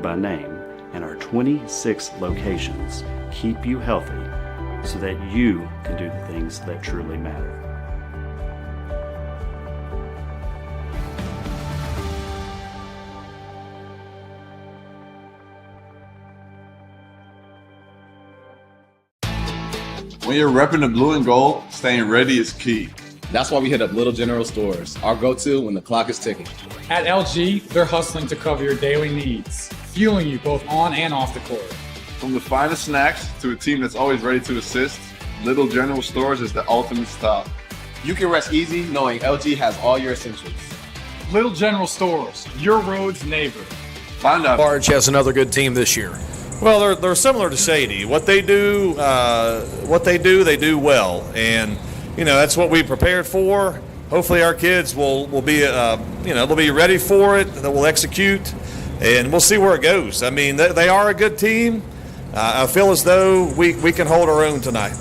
by name, and our 26 locations keep you healthy so that you can do the things that truly matter. When you're repping the blue and gold, staying ready is key. That's why we hit up Little General Stores, our go-to when the clock is ticking. At LG, they're hustling to cover your daily needs, fueling you both on and off the court. From the finest snacks to a team that's always ready to assist, Little General Stores is the ultimate stop. You can rest easy knowing LG has all your essentials. Little General Stores, your road's neighbor. Find out. Barge has another good team this year. Well, they're similar to Shady. What they do, they do well, and that's what we prepared for. Hopefully, our kids will be, they'll be ready for it. That will execute, and we'll see where it goes. I mean, they are a good team. I feel as though we can hold our own tonight.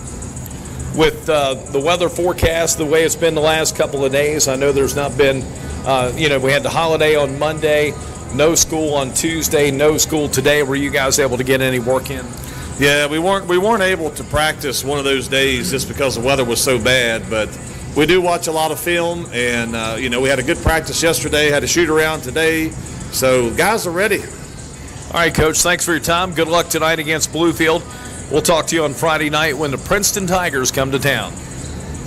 With the weather forecast the way it's been the last couple of days, I know there's not been, we had the holiday on Monday. No school on Tuesday, no school today. Were you guys able to get any work in? Yeah, we weren't able to practice one of those days just because the weather was so bad, but we do watch a lot of film, and we had a good practice yesterday, had a shoot around today, so guys are ready. All right, Coach, thanks for your time. Good luck tonight against Bluefield. We'll talk to you on Friday night when the Princeton Tigers come to town.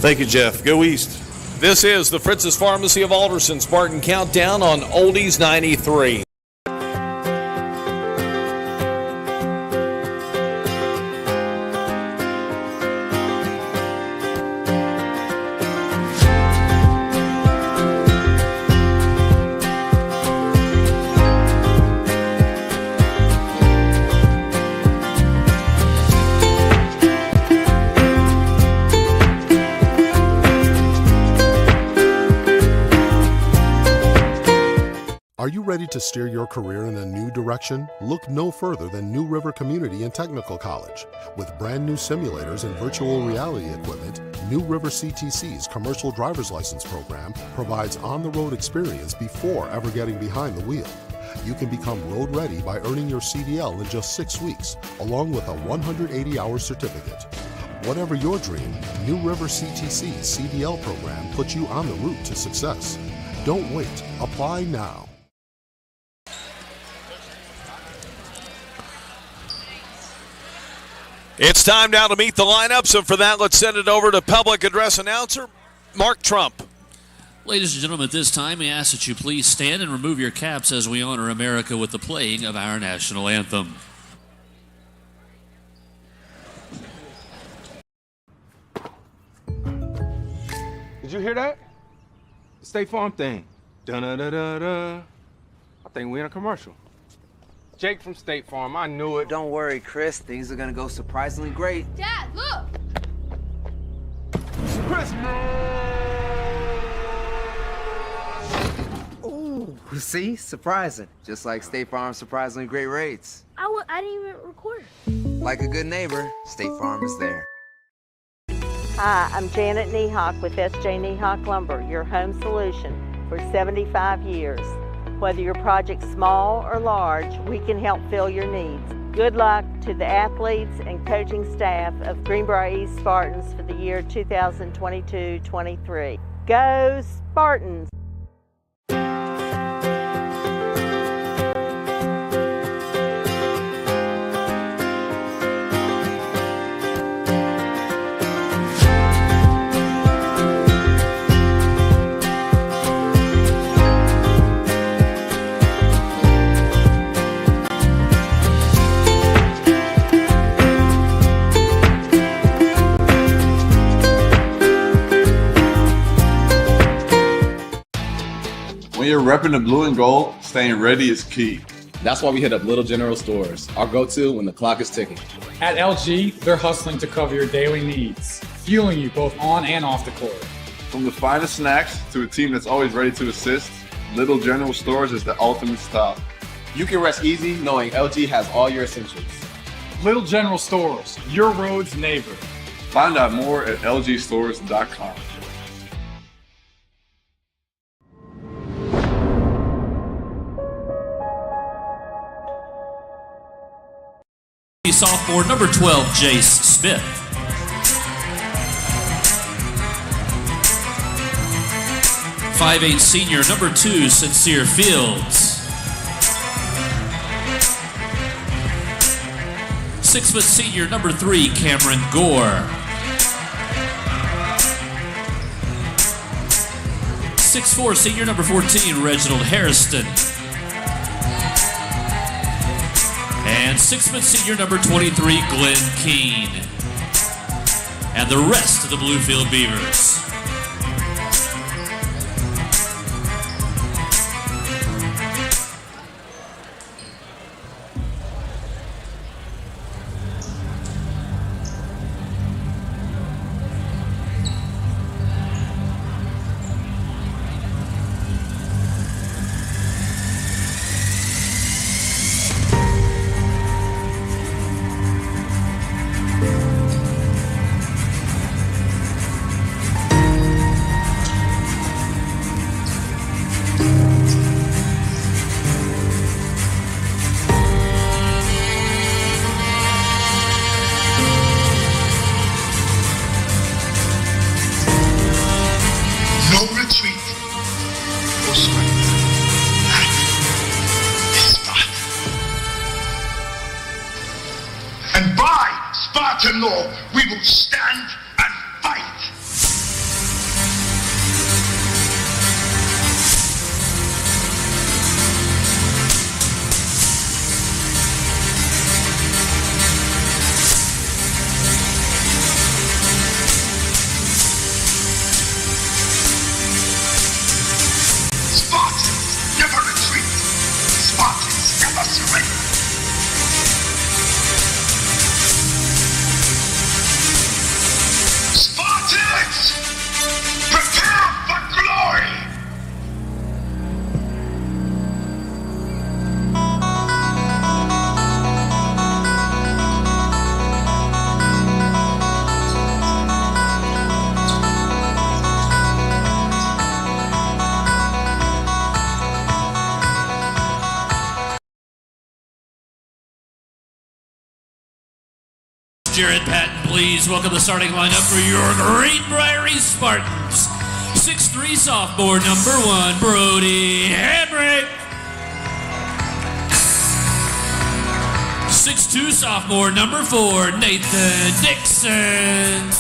Thank you, Jeff. Go East. This is the Fritz's Pharmacy of Alderson Spartan Countdown on Oldies 93. Are you ready to steer your career in a new direction? Look no further than New River Community and Technical College. With brand new simulators and virtual reality equipment, New River CTC's commercial driver's license program provides on-the-road experience before ever getting behind the wheel. You can become road ready by earning your CDL in just 6 weeks, along with a 180-hour certificate. Whatever your dream, New River CTC's CDL program puts you on the route to success. Don't wait. Apply now. It's time now to meet the lineup, so for that, let's send it over to public address announcer Mark Trump. Ladies and gentlemen, at this time, we ask that you please stand and remove your caps as we honor America with the playing of our national anthem. Did you hear that? The State Farm thing. Da-da-da-da-da. I think we're in a commercial. Jake from State Farm, I knew it. Don't worry, Chris. Things are gonna go surprisingly great. Dad, look! Ooh, see? Surprising. Just like State Farm's surprisingly great rates. I didn't even record. Like a good neighbor, State Farm is there. Hi, I'm Janet Niehawk with S.J. Niehawk Lumber, your home solution for 75 years. Whether your project's small or large, we can help fill your needs. Good luck to the athletes and coaching staff of Greenbrier East Spartans for the year 2022-23. Go Spartans! When you're repping the blue and gold, staying ready is key. That's why we hit up Little General Stores, our go-to when the clock is ticking. At LG, they're hustling to cover your daily needs, fueling you both on and off the court. From the finest snacks to a team that's always ready to assist, Little General Stores is the ultimate stop. You can rest easy knowing LG has all your essentials. Little General Stores, your road's neighbor. Find out more at lgstores.com. Sophomore number 12, Jace Smith. 5'8" senior number 2, Sincere Fields. 6' senior number 3, Cameron Gore. 6'4" senior number 14, Reginald Hairston. And 6' senior number 23, Glenn Keene. And the rest of the Bluefield Beavers. No retreat or surrender. That is Sparta. And by Spartan law, we will stand and fight. Spartans never retreat. Spartans never surrender. Spartans, prepare for glory. Jared Patton, please welcome the starting lineup for your Greenbrier Spartans. 6'3" sophomore number 1, Brody Hamrick. 6'2" sophomore number 4, Nathan Dixon.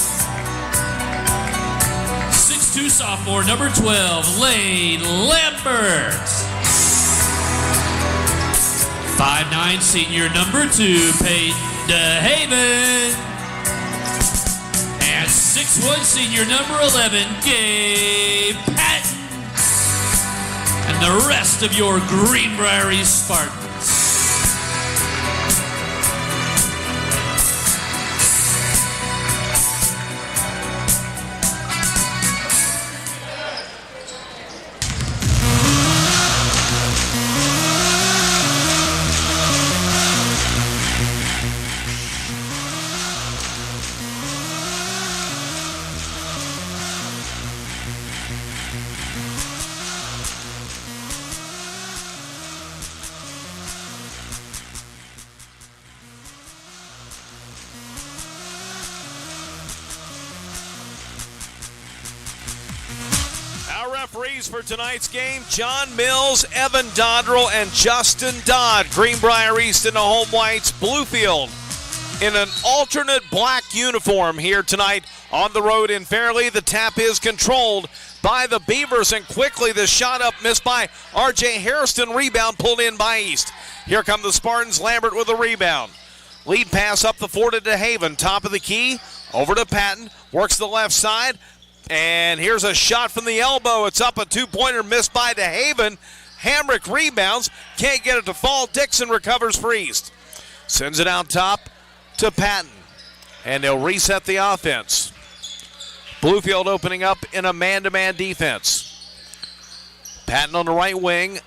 6'2" sophomore number 12, Lane Lambert. 5'9" senior number 2, Peyton DeHaven. And 6'1" senior number 11, Gabe Patton. And the rest of your Greenbrier Spartans. Our referees for tonight's game, John Mills, Evan Dodrell, and Justin Dodd. Greenbrier East in the home whites, Bluefield in an alternate black uniform here tonight on the road in Fairleigh. The tap is controlled by the Beavers, and quickly the shot up missed by R.J. Hairston. Rebound pulled in by East. Here come the Spartans. Lambert with a rebound. Lead pass up the floor to DeHaven. Top of the key, over to Patton. Works the left side. And here's a shot from the elbow. It's up, a two-pointer missed by DeHaven. Hamrick rebounds, can't get it to fall. Dixon recovers for East. Sends it out top to Patton. And they'll reset the offense. Bluefield opening up in a man-to-man defense. Patton on the right wing.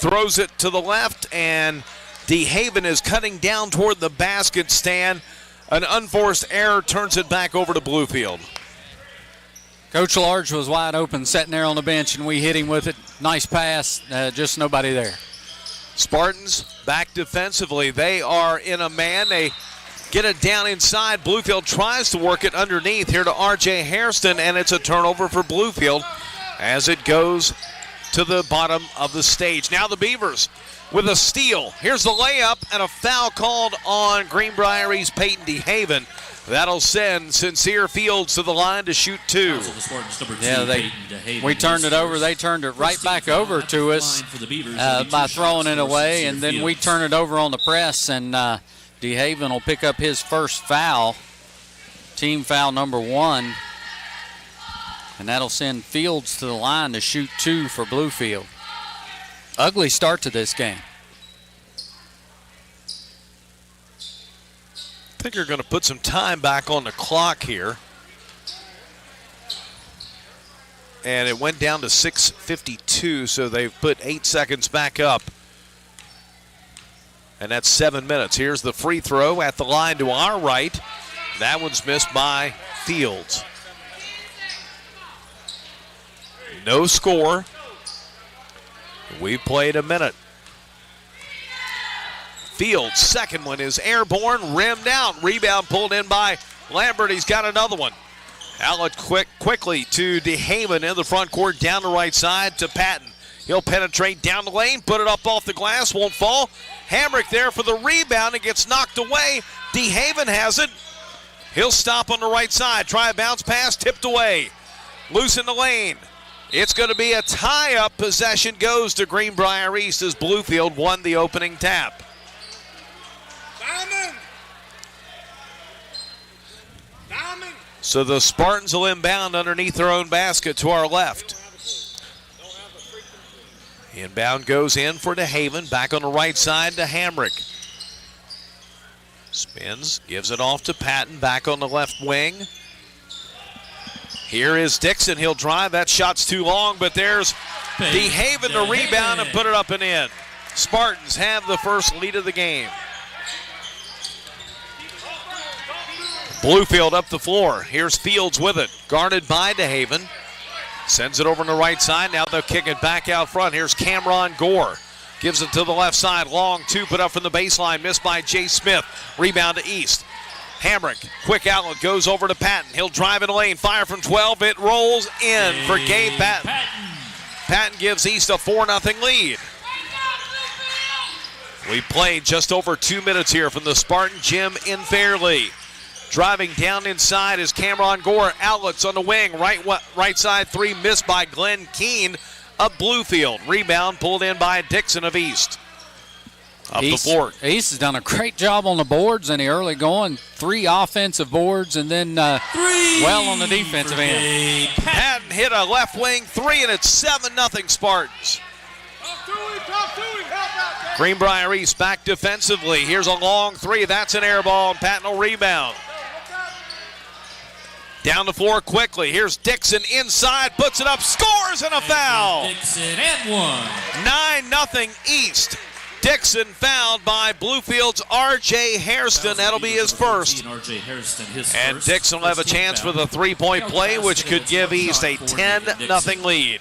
Throws it to the left, and DeHaven is cutting down toward the basket stand. An unforced error turns it back over to Bluefield. Coach Large was wide open, sitting there on the bench, and we hit him with it. Nice pass, just nobody there. Spartans back defensively. They are in a man. They get it down inside. Bluefield tries to work it underneath here to R.J. Hairston, and it's a turnover for Bluefield as it goes to the bottom of the stage. Now the Beavers with a steal. Here's the layup and a foul called on Greenbrier's Peyton DeHaven. That'll send Sincere Fields to the line to shoot 2. Yeah, we turned it over. They turned it right back over to us by throwing it away, and then we turn it over on the press, and DeHaven will pick up his first foul, team foul number 1, and that'll send Fields to the line to shoot 2 for Bluefield. Ugly start to this game. I think you're going to put some time back on the clock here. And it went down to 6:52, so they've put 8 seconds back up. And that's 7 minutes. Here's the free throw at the line to our right. That one's missed by Fields. No score. We've played a minute. Fields' second one is airborne, rimmed out. Rebound pulled in by Lambert. He's got another one. Outlet quickly to DeHaven in the front court, down the right side to Patton. He'll penetrate down the lane, put it up off the glass, won't fall. Hamrick there for the rebound. It gets knocked away. DeHaven has it. He'll stop on the right side. Try a bounce pass, tipped away. Loose in the lane. It's going to be a tie-up. Possession goes to Greenbrier East as Bluefield won the opening tap. So the Spartans will inbound underneath their own basket to our left. Inbound goes in for DeHaven. Back on the right side to Hamrick. Spins, gives it off to Patton. Back on the left wing. Here is Dixon. He'll drive. That shot's too long, but there's DeHaven to rebound and put it up and in. Spartans have the first lead of the game. Bluefield up the floor. Here's Fields with it. Guarded by DeHaven. Sends it over on the right side. Now they'll kick it back out front. Here's Cameron Gore. Gives it to the left side. Long two put up from the baseline. Missed by Jay Smith. Rebound to East. Hamrick, quick outlet, goes over to Patton. He'll drive in the lane. Fire from 12. It rolls in for Gabe Patton. Patton gives East a 4-0 lead. We played just over 2 minutes here from the Spartan Gym in Fairleigh. Driving down inside is Cameron Gore. Outlets on the wing. Right side three missed by Glenn Keene of Bluefield. Rebound pulled in by Dixon of East. Up the floor. East has done a great job on the boards in the early going. 3 offensive boards and then well on the defensive end. Patton hit a left wing 3 and it's 7-0 Spartans. Greenbrier East back defensively. Here's a long 3. That's an air ball and Patton will rebound. Down the floor quickly. Here's Dixon inside, puts it up, scores, and a foul. Dixon and 1. 9-0 East. Dixon fouled by Bluefield's R.J. Hairston. That'll be his first. And Dixon will have a chance for the 3-point play, which could give East a 10-0 lead.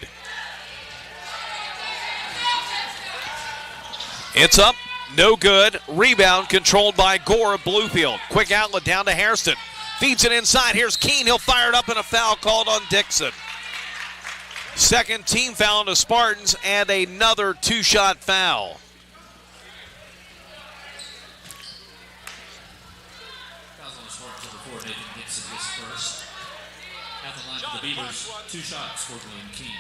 It's up, no good. Rebound controlled by Gore of Bluefield. Quick outlet down to Hairston. Feeds it inside. Here's Keene. He'll fire it up and a foul called on Dixon. Second team foul on the Spartans and another 2-shot foul. The Beavers, 2 shots for Glenn Keene.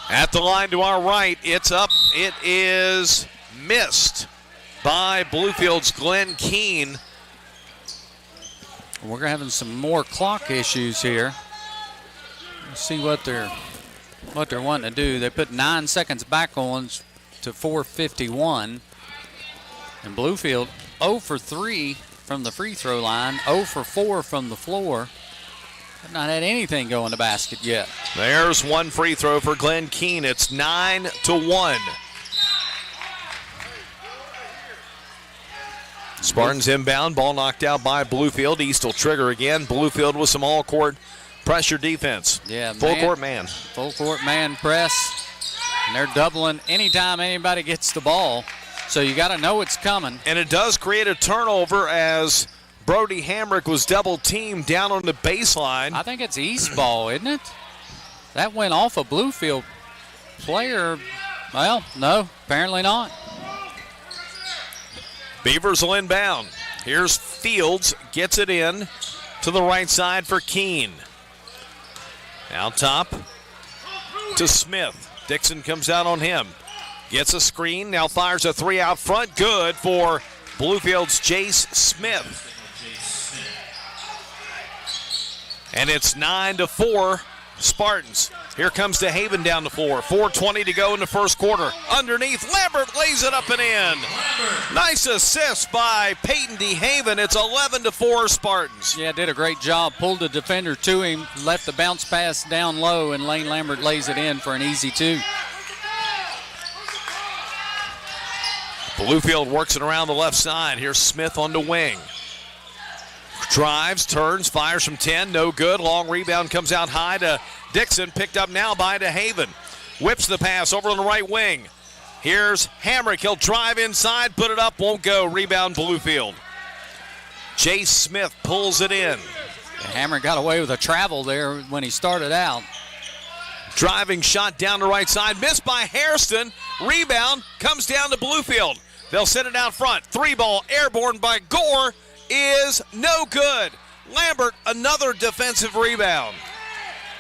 At the line to our right, it's up. It is missed by Bluefield's Glenn Keene. We're having some more clock issues here. Let's see what they're wanting to do. They put 9 seconds back on to 4:51. And Bluefield 0 for 3 from the free throw line, 0 for 4 from the floor. Have not had anything go in the basket yet. There's one free throw for Glenn Keene. It's 9-1. Spartans inbound, ball knocked out by Bluefield. East will trigger again. Bluefield with some all-court pressure defense. Yeah, full court man. Full court man press. And they're doubling anytime anybody gets the ball. So you got to know it's coming. And it does create a turnover as Brody Hamrick was double teamed down on the baseline. I think it's East ball, isn't it? That went off a Bluefield player. Well, no, apparently not. Beavers will inbound. Here's Fields, gets it in to the right side for Keene. Out top to Smith. Dixon comes out on him. Gets a screen, now fires a three out front. Good for Bluefield's Jace Smith. And it's 9-4 Spartans. Here comes DeHaven down the floor. 4:20 to go in the first quarter. Underneath, Lambert lays it up and in. Nice assist by Peyton DeHaven. It's 11-4 Spartans. Yeah, did a great job. Pulled the defender to him, left the bounce pass down low, and Lane Lambert lays it in for an easy 2. Bluefield works it around the left side. Here's Smith on the wing. Drives, turns, fires from 10, no good. Long rebound comes out high to Dixon, picked up now by DeHaven. Whips the pass over on the right wing. Here's Hamrick, he'll drive inside, put it up, won't go. Rebound Bluefield. Jace Smith pulls it in. Hamrick got away with a travel there when he started out. Driving shot down the right side, missed by Hairston. Rebound comes down to Bluefield. They'll send it out front. 3-ball airborne by Gore is no good. Lambert, another defensive rebound.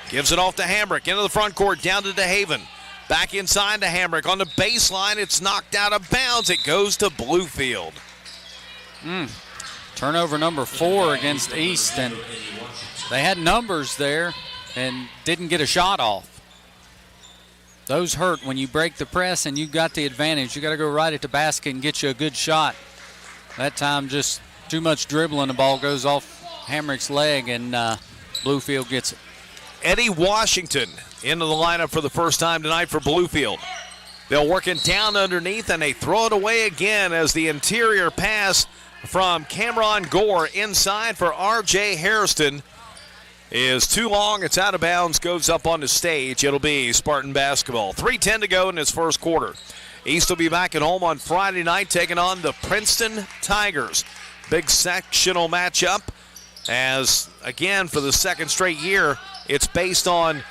Gives it off to Hamrick into the front court, down to DeHaven. Back inside to Hamrick. On the baseline, it's knocked out of bounds. It goes to Bluefield. Turnover number 4 against East, and they had numbers there and didn't get a shot off. Those hurt when you break the press and you got the advantage. You got to go right at the basket and get you a good shot. That time just too much dribbling. The ball goes off Hamrick's leg, and Bluefield gets it. Eddie Washington into the lineup for the first time tonight for Bluefield. They'll work it down underneath, and they throw it away again as the interior pass from Cameron Gore inside for R.J. Hairston is too long. It's out of bounds, goes up on the stage. It'll be Spartan basketball. 3:10 to go in this first quarter. East will be back at home on Friday night, taking on the Princeton Tigers. Big sectional matchup as, again, for the second straight year, it's based on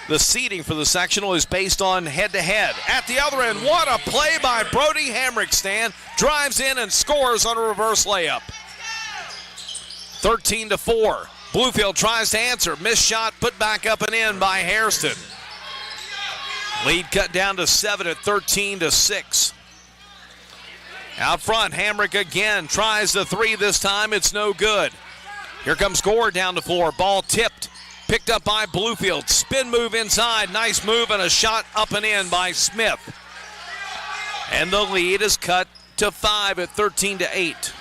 the seeding for the sectional is based on head-to-head. At the other end, what a play by Brody Hamrick. Stan drives in and scores on a reverse layup. 13-4. Bluefield tries to answer. Missed shot, put back up and in by Hairston. Lead cut down to 7 at 13-6. Out front, Hamrick again tries the 3 this time. It's no good. Here comes Gore down the floor. Ball tipped. Picked up by Bluefield. Spin move inside. Nice move and a shot up and in by Smith. And the lead is cut to 5 at 13-8.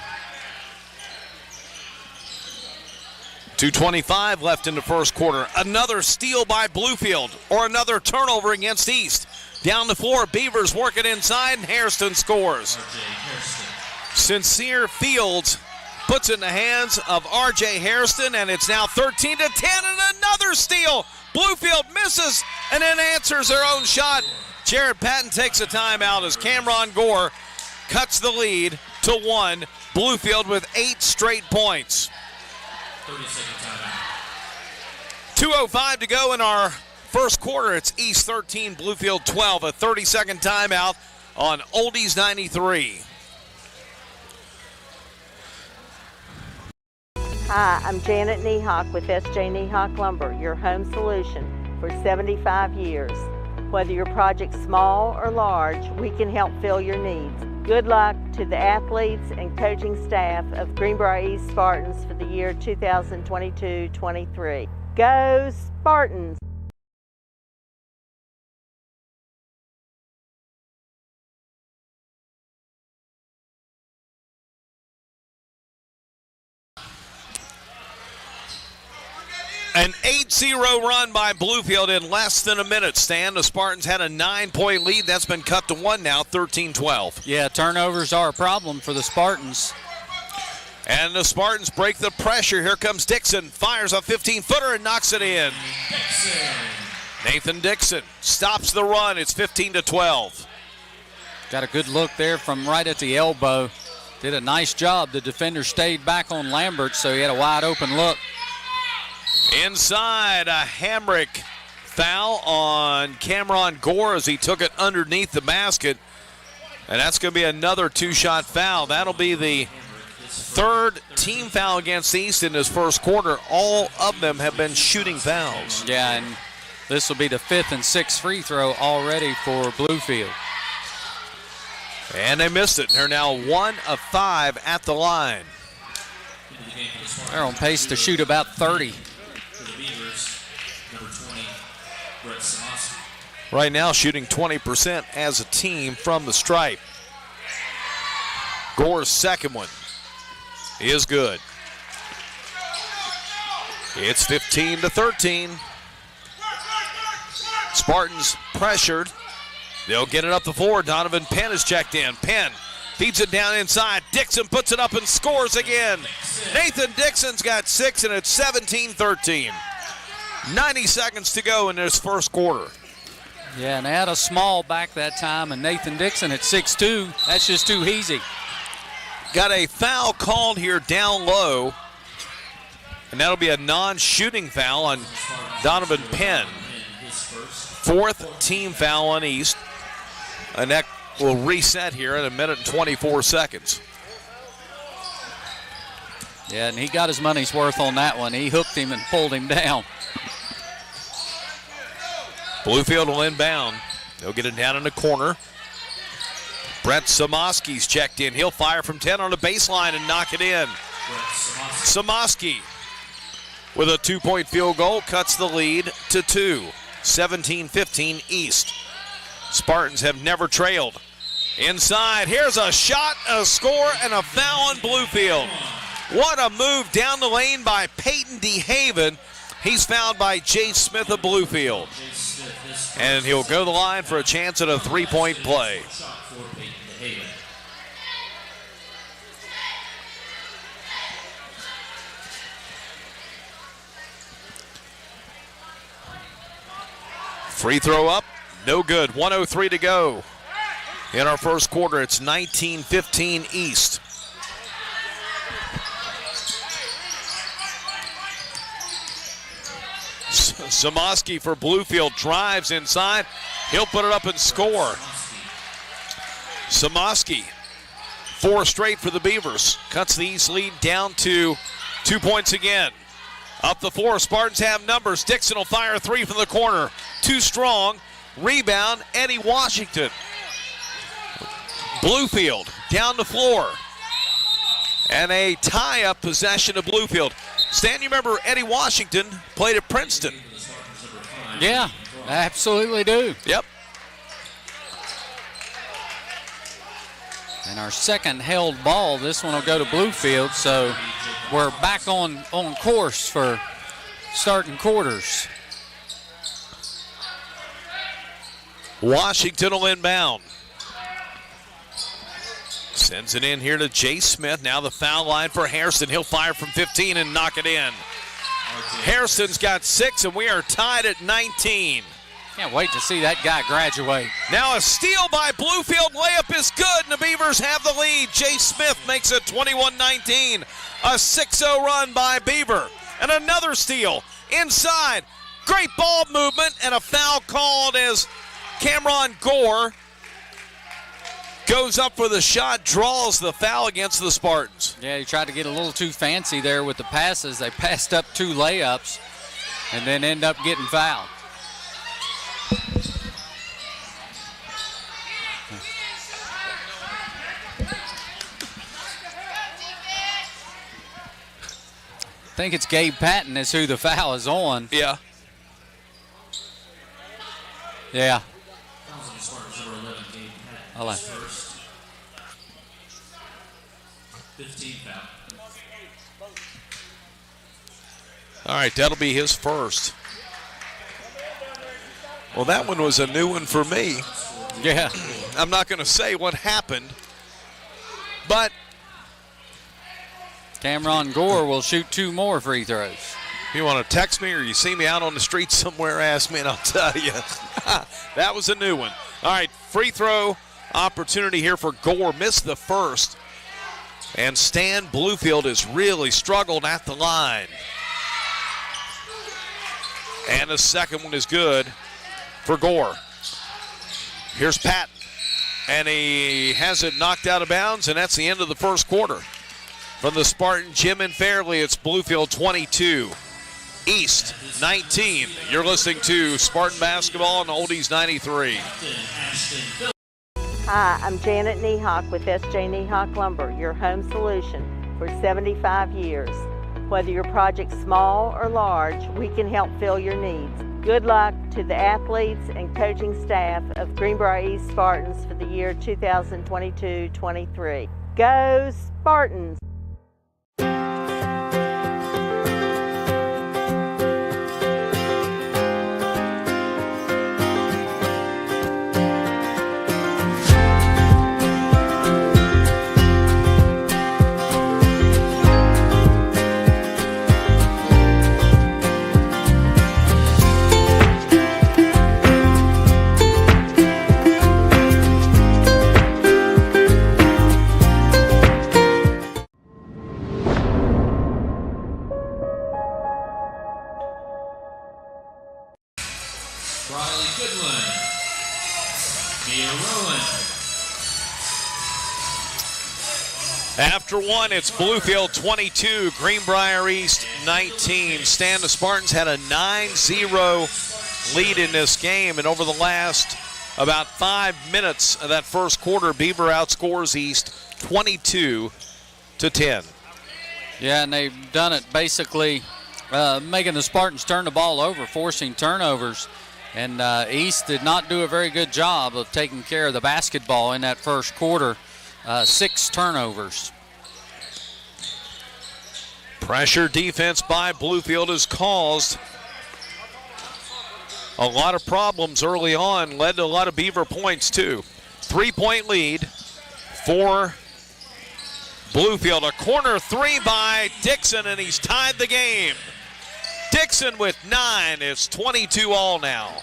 2:25 left in the first quarter. Another steal by Bluefield, or another turnover against East. Down the floor, Beavers work it inside, and Hairston scores. Sincere Fields puts it in the hands of R.J. Hairston, and it's now 13-10, and another steal. Bluefield misses and then answers their own shot. Jared Patton takes a timeout as Cameron Gore cuts the lead to 1. Bluefield with 8 straight points. 2:05 to go in our first quarter. It's East 13, Bluefield 12. A 30-second timeout on Oldies 93. Hi, I'm Janet Niehawk with S.J. Niehawk Lumber, your home solution for 75 years. Whether your project's small or large, we can help fill your needs. Good luck to the athletes and coaching staff of Greenbrier East Spartans for the year 2022-23. Go Spartans! An 8-0 run by Bluefield in less than a minute. Stan, the Spartans had a 9-point lead. That's been cut to 1 now, 13-12. Yeah, turnovers are a problem for the Spartans. And the Spartans break the pressure. Here comes Dixon, fires a 15-footer and knocks it in. Nathan Dixon stops the run. It's 15-12. Got a good look there from right at the elbow. Did a nice job. The defender stayed back on Lambert, so he had a wide open look. Inside, a Hamrick foul on Cameron Gore as he took it underneath the basket. And that's going to be another two-shot foul. That'll be the third team foul against East in this first quarter. All of them have been shooting fouls. Yeah, and this will be the 5th and 6th free throw already for Bluefield. And they missed it. They're now 1 of 5 at the line. They're on pace to shoot about 30. Right now shooting 20% as a team from the stripe. Gore's second one is good. It's 15-13. Spartans pressured. They'll get it up the floor. Donovan Penn is checked in. Penn feeds it down inside. Dixon puts it up and scores again. Nathan Dixon's got 6, and it's 17-13. 90 seconds to go in this first quarter. Yeah, and they had a small back that time, and Nathan Dixon at 6'2". That's just too easy. Got a foul called here down low, and that'll be a non-shooting foul on Donovan Penn. 4th team foul on East. And that will reset here in 1 minute and 24 seconds. Yeah, and he got his money's worth on that one. He hooked him and pulled him down. Bluefield will inbound. They'll get it down in the corner. Brett Samoski's checked in. He'll fire from 10 on the baseline and knock it in. Samoski with a 2-point field goal cuts the lead to 2. 17-15 East. Spartans have never trailed. Inside, here's a shot, a score, and a foul on Bluefield. What a move down the lane by Peyton DeHaven. He's fouled by Jay Smith of Bluefield. And he'll go to the line for a chance at a 3-point play. Free throw up, no good. 1:03 to go in our first quarter. It's 19-15 East. Samoski for Bluefield drives inside. He'll put it up and score. Samoski, 4 straight for the Beavers. Cuts the East lead down to 2 points again. Up the floor, Spartans have numbers. Dixon will fire 3 from the corner. Too strong. Rebound, Eddie Washington. Bluefield down the floor. And a tie-up possession of Bluefield. Stan, you remember Eddie Washington played at Princeton. Yeah, I absolutely do. Yep. And our second held ball, this one will go to Bluefield, so we're back on course for starting quarters. Washington will inbound. Sends it in here to Jay Smith. Now the foul line for Hairston. He'll fire from 15 and knock it in. Hairston's got 6, and we are tied at 19. Can't wait to see that guy graduate. Now a steal by Bluefield. Layup is good, and the Beavers have the lead. Jay Smith makes it 21-19. A 6-0 run by Beaver. And another steal inside. Great ball movement, and a foul called as Cameron Gore goes up for the shot, draws the foul against the Spartans. Yeah, he tried to get a little too fancy there with the passes. They passed up 2 layups and then end up getting fouled. I think it's Gabe Patton is who the foul is on. Yeah. Yeah. I like 15 foul. All right, that'll be his first. Well, that one was a new one for me. Yeah. I'm not going to say what happened, but Cameron Gore will shoot 2 more free throws. If you want to text me or you see me out on the street somewhere, ask me and I'll tell you. That was a new one. All right, free throw opportunity here for Gore. Missed the first. And Stan Bluefield has really struggled at the line. And the second one is good for Gore. Here's Patton. And he has it knocked out of bounds, and that's the end of the first quarter. From the Spartan Gym in Fairley, it's Bluefield 22, East 19. You're listening to Spartan Basketball on Oldies 93. Hi, I'm Janet Niehawk with S.J. Niehawk Lumber, your home solution for 75 years. Whether your project's small or large, we can help fill your needs. Good luck to the athletes and coaching staff of Greenbrier East Spartans for the year 2022-23. Go Spartans! After one, it's Bluefield 22, Greenbrier East 19. Stan, the Spartans had a 9-0 lead in this game, and over the last about 5 minutes of that first quarter, Beaver outscores East 22-10. Yeah, and they've done it basically making the Spartans turn the ball over, forcing turnovers. And East did not do a very good job of taking care of the basketball in that first quarter. 6 turnovers. Pressure defense by Bluefield has caused a lot of problems early on, led to a lot of Beaver points too. 3-point lead for Bluefield. A corner three by Dixon, and he's tied the game. Dixon with 9. It's 22 all now.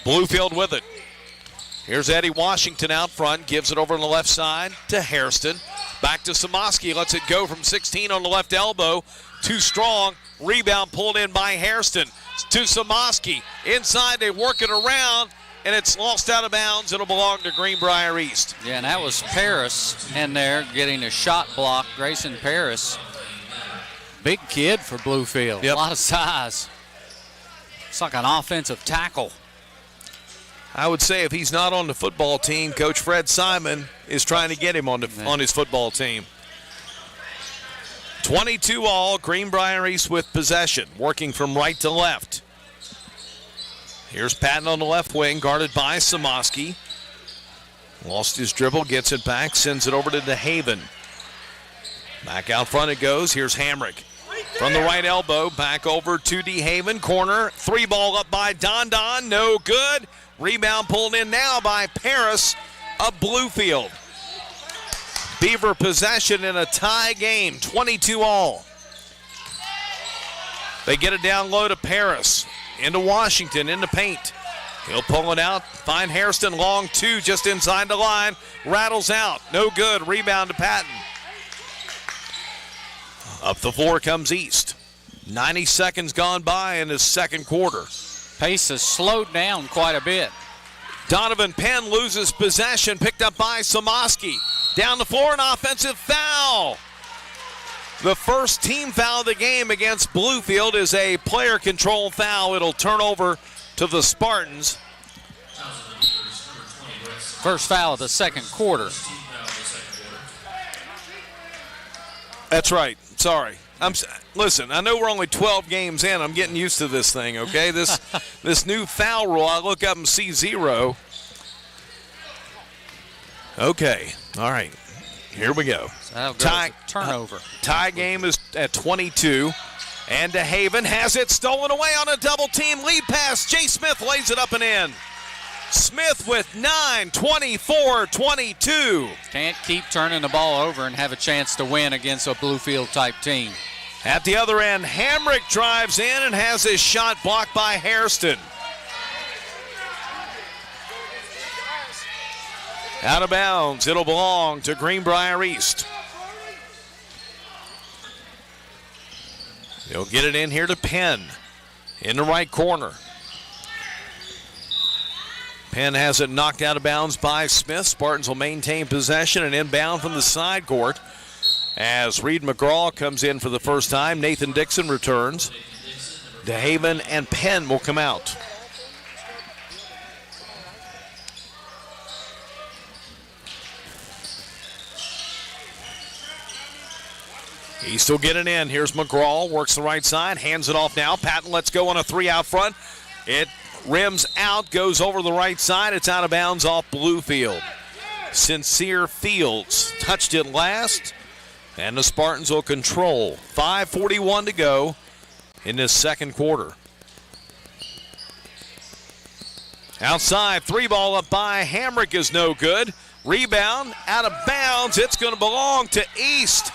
Bluefield with it. Here's Eddie Washington out front, gives it over on the left side to Hairston. Back to Samoski, lets it go from 16 on the left elbow. Too strong, rebound pulled in by Hairston. To Samoski, inside they work it around, and it's lost out of bounds. It'll belong to Greenbrier East. Yeah, and that was Paris in there getting a shot block. Grayson Paris, big kid for Bluefield, a lot of size. It's like an offensive tackle. I would say if he's not on the football team, Coach Fred Simon is trying to get him on his football team. 22 all, Greenbrier East with possession, working from right to left. Here's Patton on the left wing, guarded by Samoski. Lost his dribble, gets it back, sends it over to DeHaven. Back out front it goes. Here's Hamrick. From the right elbow, back over to DeHaven. Corner, 3-ball up by Don, no good. Rebound pulled in now by Paris of Bluefield. Beaver possession in a tie game, 22 all. They get it down low to Paris, into Washington, into paint. He'll pull it out, find Hairston, long 2 just inside the line. Rattles out, no good, rebound to Patton. Up the floor comes East. 90 seconds gone by in the second quarter. Pace has slowed down quite a bit. Donovan Penn loses possession, picked up by Samoski. Down the floor, an offensive foul. The first team foul of the game against Bluefield is a player control foul. It'll turn over to the Spartans. First foul of the second quarter. That's right. Sorry. Listen, I know we're only 12 games in. I'm getting used to this thing, okay? This new foul rule, I look up and see 0. Okay. All right. Here we go. Turnover. Tie game is at 22. And DeHaven has it stolen away on a double team lead pass. Jay Smith lays it up and in. Smith with 9, 24-22. Can't keep turning the ball over and have a chance to win against a Bluefield type team. At the other end, Hamrick drives in and has his shot blocked by Hairston. Out of bounds, it'll belong to Greenbrier East. They'll get it in here to Penn in the right corner. Penn has it knocked out of bounds by Smith. Spartans will maintain possession and inbound from the side court as Reed McGraw comes in for the first time. Nathan Dixon returns. DeHaven and Penn will come out. East will get it in. Here's McGraw, works the right side, hands it off now. Patton lets go on a three out front. It rims out, goes over the right side. It's out of bounds off Bluefield. Sincere Fields touched it last, and the Spartans will control. 5:41 to go in this second quarter. Outside, three ball up by Hamrick is no good. Rebound, out of bounds. It's going to belong to East.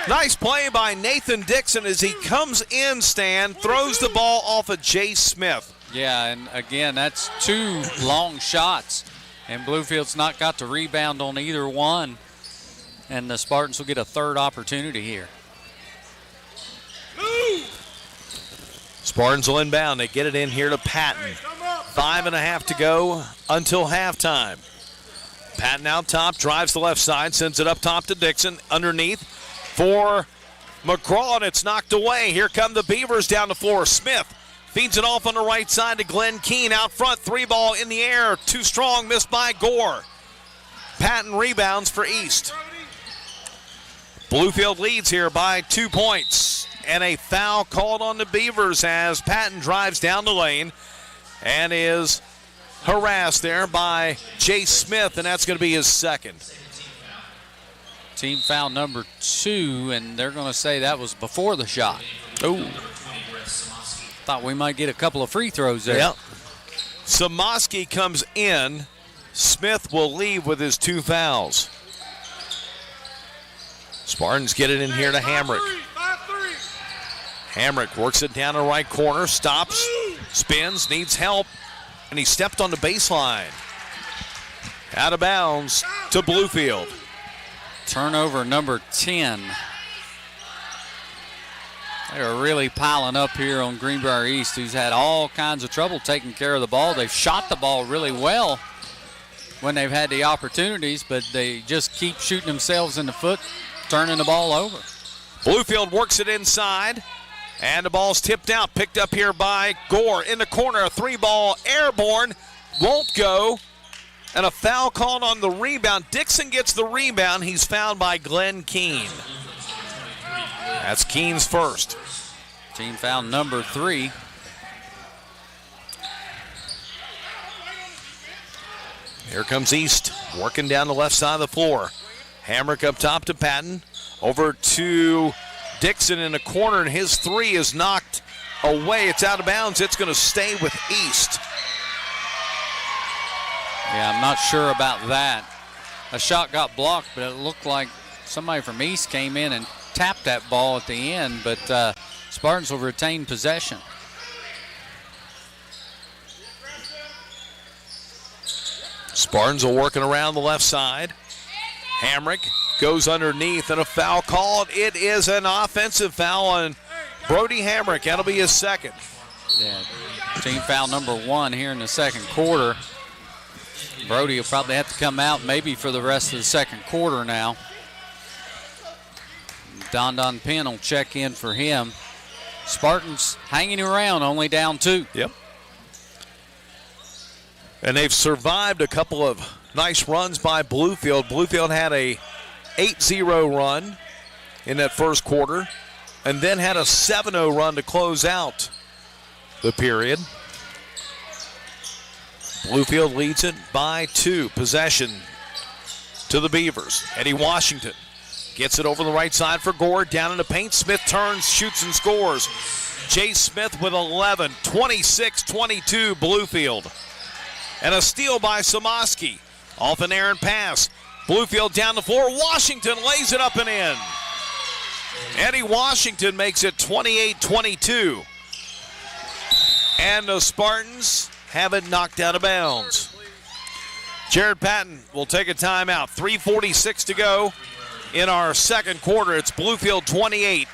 Nice play by Nathan Dixon as he comes in, Stan, throws the ball off of Jay Smith. Yeah, and again, that's two long shots, and Bluefield's not got the rebound on either one, and the Spartans will get a third opportunity here. Spartans will inbound. They get it in here to Patton. 5.5 to go until halftime. Patton out top, drives the left side, sends it up top to Dixon. Underneath for McGraw, and it's knocked away. Here come the Beavers down the floor. Smith feeds it off on the right side to Glenn Keene. Out front, three ball in the air. Too strong, missed by Gore. Patton rebounds for East. Bluefield leads here by 2 points. And a foul called on the Beavers as Patton drives down the lane and is harassed there by Jay Smith, and that's going to be his second. Team foul number 2, and they're going to say that was before the shot. Oh. Thought we might get a couple of free throws there. Yep. Samoski comes in. Smith will leave with his 2 fouls. Spartans get it in here to Hamrick. Hamrick works it down the right corner, stops, spins, needs help, and he stepped on the baseline. Out of bounds to Bluefield. Turnover number 10. They are really piling up here on Greenbrier East, who's had all kinds of trouble taking care of the ball. They've shot the ball really well when they've had the opportunities, but they just keep shooting themselves in the foot, turning the ball over. Bluefield works it inside, and the ball's tipped out, picked up here by Gore. In the corner, a 3-ball airborne, won't go. And a foul called on the rebound. Dixon gets the rebound. He's fouled by Glenn Keene. That's Keene's first. Team foul number 3. Here comes East, working down the left side of the floor. Hamrick up top to Patton. Over to Dixon in the corner, and his 3 is knocked away. It's out of bounds. It's going to stay with East. Yeah, I'm not sure about that. A shot got blocked, but it looked like somebody from East came in and tapped that ball at the end, but Spartans will retain possession. Spartans are working around the left side. Hamrick goes underneath, and a foul called. It is an offensive foul on Brody Hamrick. That'll be his second. Yeah, team foul number 1 here in the second quarter. Brody will probably have to come out maybe for the rest of the second quarter now. Don Penn will check in for him. Spartans hanging around, only down 2. Yep. And they've survived a couple of nice runs by Bluefield. Bluefield had a 8-0 run in that first quarter and then had a 7-0 run to close out the period. Bluefield leads it by 2. Possession to the Beavers. Eddie Washington gets it over the right side for Gore. Down in the paint. Smith turns, shoots, and scores. Jay Smith with 11. 26-22 Bluefield. And a steal by Samoski. Off an errant pass. Bluefield down the floor. Washington lays it up and in. Eddie Washington makes it 28-22. And the Spartans have it knocked out of bounds. Jared Patton will take a timeout. 3:46 to go in our second quarter. It's Bluefield 28,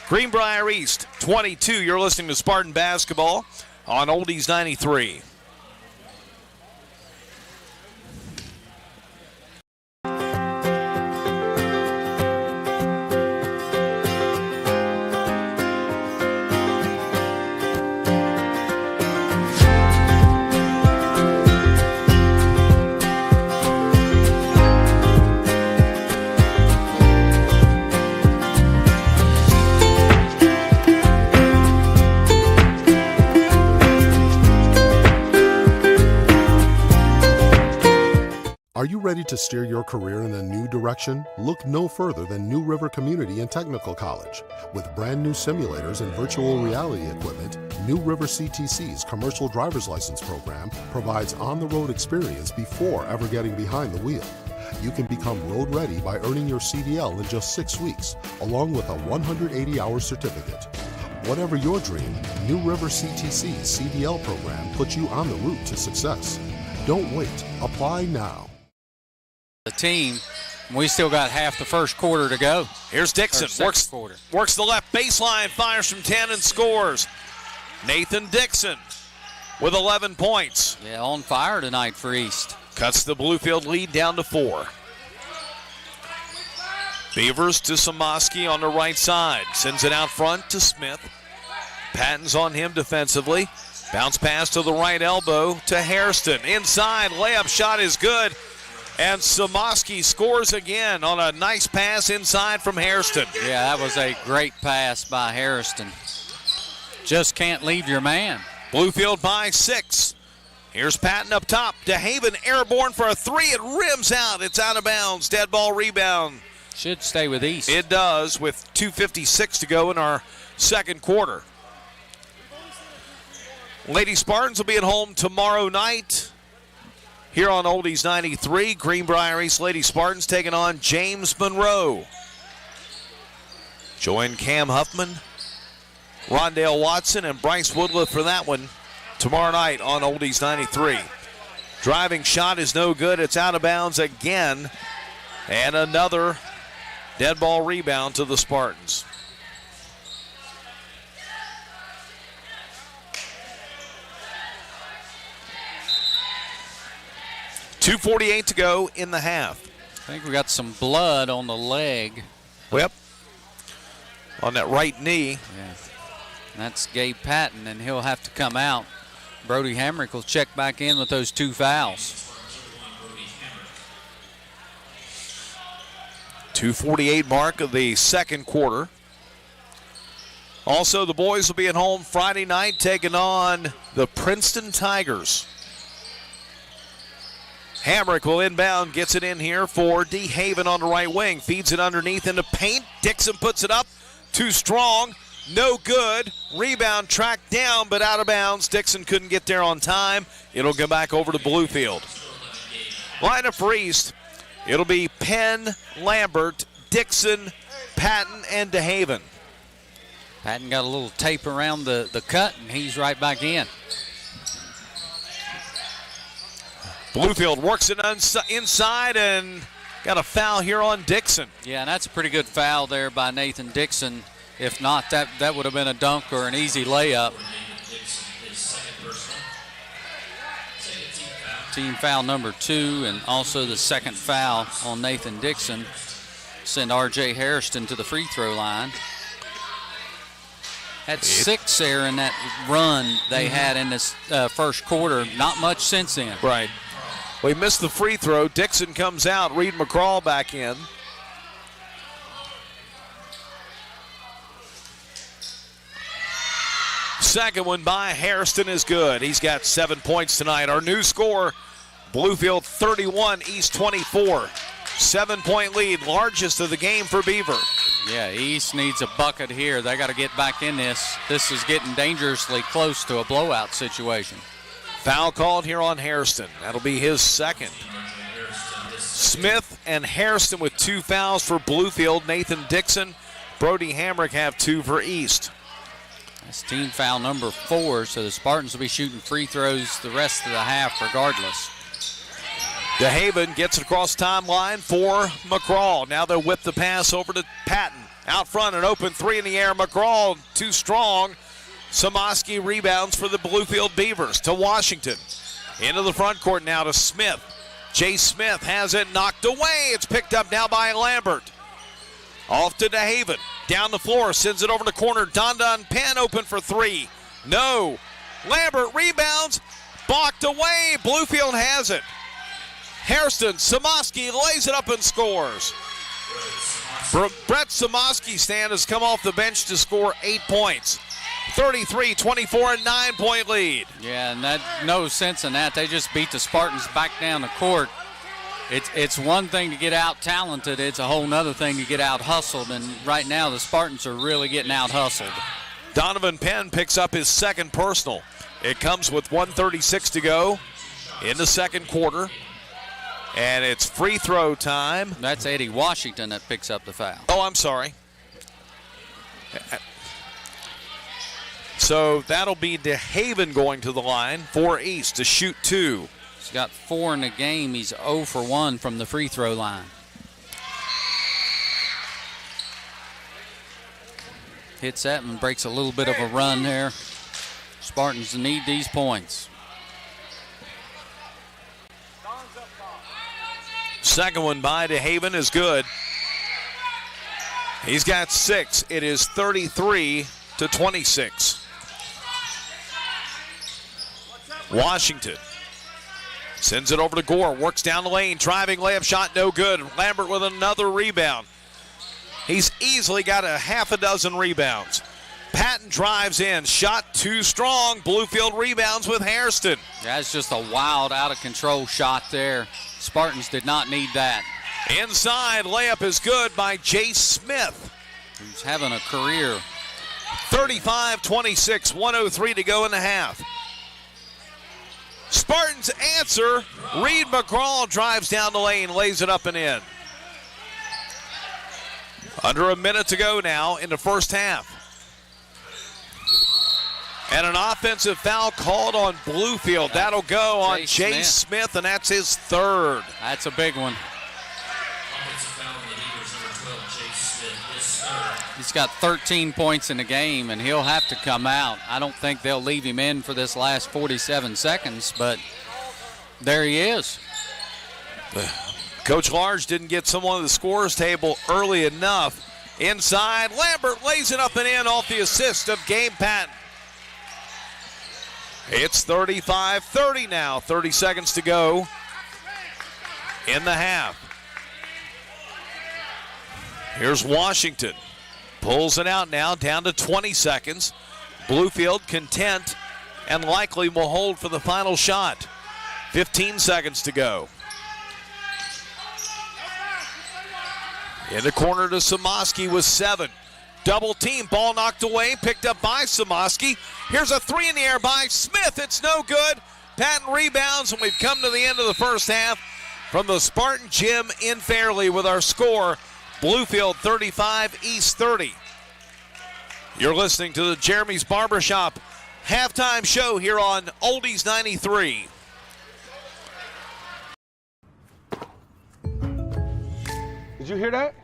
Greenbrier East 22. You're listening to Spartan Basketball on Oldies 93. Are you ready to steer your career in a new direction? Look no further than New River Community and Technical College. With brand new simulators and virtual reality equipment, New River CTC's commercial driver's license program provides on-the-road experience before ever getting behind the wheel. You can become road ready by earning your CDL in just 6 weeks, along with a 180-hour certificate. Whatever your dream, New River CTC's CDL program puts you on the route to success. Don't wait. Apply now. The team, we still got half the first quarter to go. Here's Dixon, works the left baseline, fires from 10 and scores. Nathan Dixon with 11 points. Yeah, on fire tonight for East. Cuts the Bluefield lead down to 4. Beavers to Samoski on the right side. Sends it out front to Smith. Patton's on him defensively. Bounce pass to the right elbow to Hairston. Inside, layup shot is good. And Samoski scores again on a nice pass inside from Hairston. Yeah, that was a great pass by Hairston. Just can't leave your man. Bluefield by 6. Here's Patton up top. DeHaven airborne for a 3. It rims out. It's out of bounds. Dead ball rebound. Should stay with East. It does with 2:56 to go in our second quarter. Lady Spartans will be at home tomorrow night. Here on Oldies 93, Greenbrier East Lady Spartans taking on James Monroe. Join Cam Huffman, Rondale Watson, and Bryce Woodliff for that one tomorrow night on Oldies 93. Driving shot is no good. It's out of bounds again. And another dead ball rebound to the Spartans. .248 to go in the half. I think we got some blood on the leg. Yep. On that right knee. Yeah. That's Gabe Patton, and he'll have to come out. Brody Hamrick will check back in with those 2 fouls. .248 mark of the second quarter. Also, the boys will be at home Friday night taking on the Princeton Tigers. Hamrick will inbound, gets it in here for DeHaven on the right wing. Feeds it underneath into paint. Dixon puts it up. Too strong. No good. Rebound tracked down, but out of bounds. Dixon couldn't get there on time. It'll go back over to Bluefield. Lineup for East. It'll be Penn, Lambert, Dixon, Patton, and DeHaven. Patton got a little tape around the cut, and he's right back in. Bluefield works it inside and got a foul here on Dixon. Yeah, and that's a pretty good foul there by Nathan Dixon. If not, that would have been a dunk or an easy layup. Team foul number 2, and also the second foul on Nathan Dixon. Send R.J. Hairston to the free throw line. Had 6 there in that run they had in this first quarter. Not much since then. Right. We missed the free throw. Dixon comes out. Reed McCraw back in. Second one by Hairston is good. He's got 7 points tonight. Our new score, Bluefield 31, East 24. 7-point lead, largest of the game for Beaver. Yeah, East needs a bucket here. They got to get back in this. This is getting dangerously close to a blowout situation. Foul called here on Hairston. That'll be his second. Smith and Hairston with 2 fouls for Bluefield. Nathan Dixon, Brody Hamrick have 2 for East. That's team foul number 4, so the Spartans will be shooting free throws the rest of the half regardless. DeHaven gets it across timeline for McCraw. Now they'll whip the pass over to Patton. Out front, an open 3 in the air. McCraw too strong. Samoski rebounds for the Bluefield Beavers to Washington. Into the front court now to Smith. Jay Smith has it knocked away. It's picked up now by Lambert. Off to DeHaven. Down the floor, sends it over to corner. Don Penn open for 3. No. Lambert rebounds. Balked away. Bluefield has it. Hairston, Samoski lays it up and scores. Brett Samoski's stand has come off the bench to score 8 points. 33-24, a 9-point lead. Yeah, and that no sense in that. They just beat the Spartans back down the court. It's one thing to get out talented. It's a whole nother thing to get out hustled. And right now the Spartans are really getting out hustled. Donovan Penn picks up his second personal. It comes with 1:36 to go in the second quarter. And it's free throw time. That's Eddie Washington that picks up the foul. Oh, I'm sorry. So that'll be DeHaven going to the line for East to shoot 2. He's got 4 in the game. He's 0 for 1 from the free throw line. Hits that and breaks a little bit of a run there. Spartans need these points. Second one by DeHaven is good. He's got 6. It is 33-26. Washington sends it over to Gore. Works down the lane. Driving layup shot, no good. Lambert with another rebound. He's easily got a half a dozen rebounds. Patton drives in. Shot too strong. Bluefield rebounds with Hairston. That's just a wild, out-of-control shot there. Spartans did not need that. Inside, layup is good by Jay Smith. He's having a career. 35-26, 1:03 to go in the half. Spartans answer. Reed McCraw drives down the lane, lays it up and in. Under a minute to go now in the first half. And an offensive foul called on Bluefield. That'll go on Jay Smith, and that's his 3rd. That's a big one. He's got 13 points in the game, and he'll have to come out. I don't think they'll leave him in for this last 47 seconds, but there he is. Coach Large didn't get someone at the scorer's table early enough. Inside, Lambert lays it up and in off the assist of Gabe Patton. It's 35-30 now, 30 seconds to go in the half. Here's Washington. Pulls it out now, down to 20 seconds. Bluefield content and likely will hold for the final shot. 15 seconds to go. In the corner to Samoski with 7. Double team, ball knocked away, picked up by Samoski. Here's a 3 in the air by Smith. It's no good. Patton rebounds, and we've come to the end of the first half from the Spartan Gym in Fairley with our score. Bluefield 35, East 30. You're listening to the Jeremy's Barbershop halftime show here on Oldies 93. Did you hear that?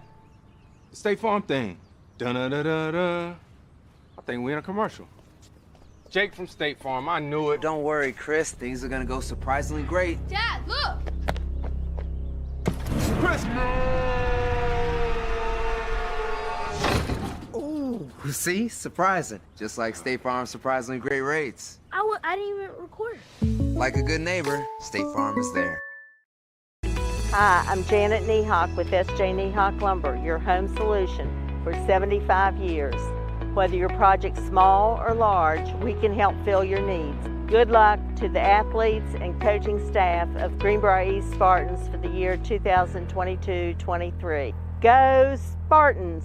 The State Farm thing. Dun-da-da-da-da. I think we're in a commercial. Jake from State Farm, I knew it. Don't worry, Chris. Things are gonna go surprisingly great. Dad, look! Chris! Ooh, see? Surprising. Just like State Farm's surprisingly great rates. I didn't even record. Like a good neighbor, State Farm is there. Hi, I'm Janet Niehawk with S.J. Niehawk Lumber, your home solution for 75 years. Whether your project's small or large, we can help fill your needs. Good luck to the athletes and coaching staff of Greenbrier East Spartans for the year 2022-23. Go Spartans!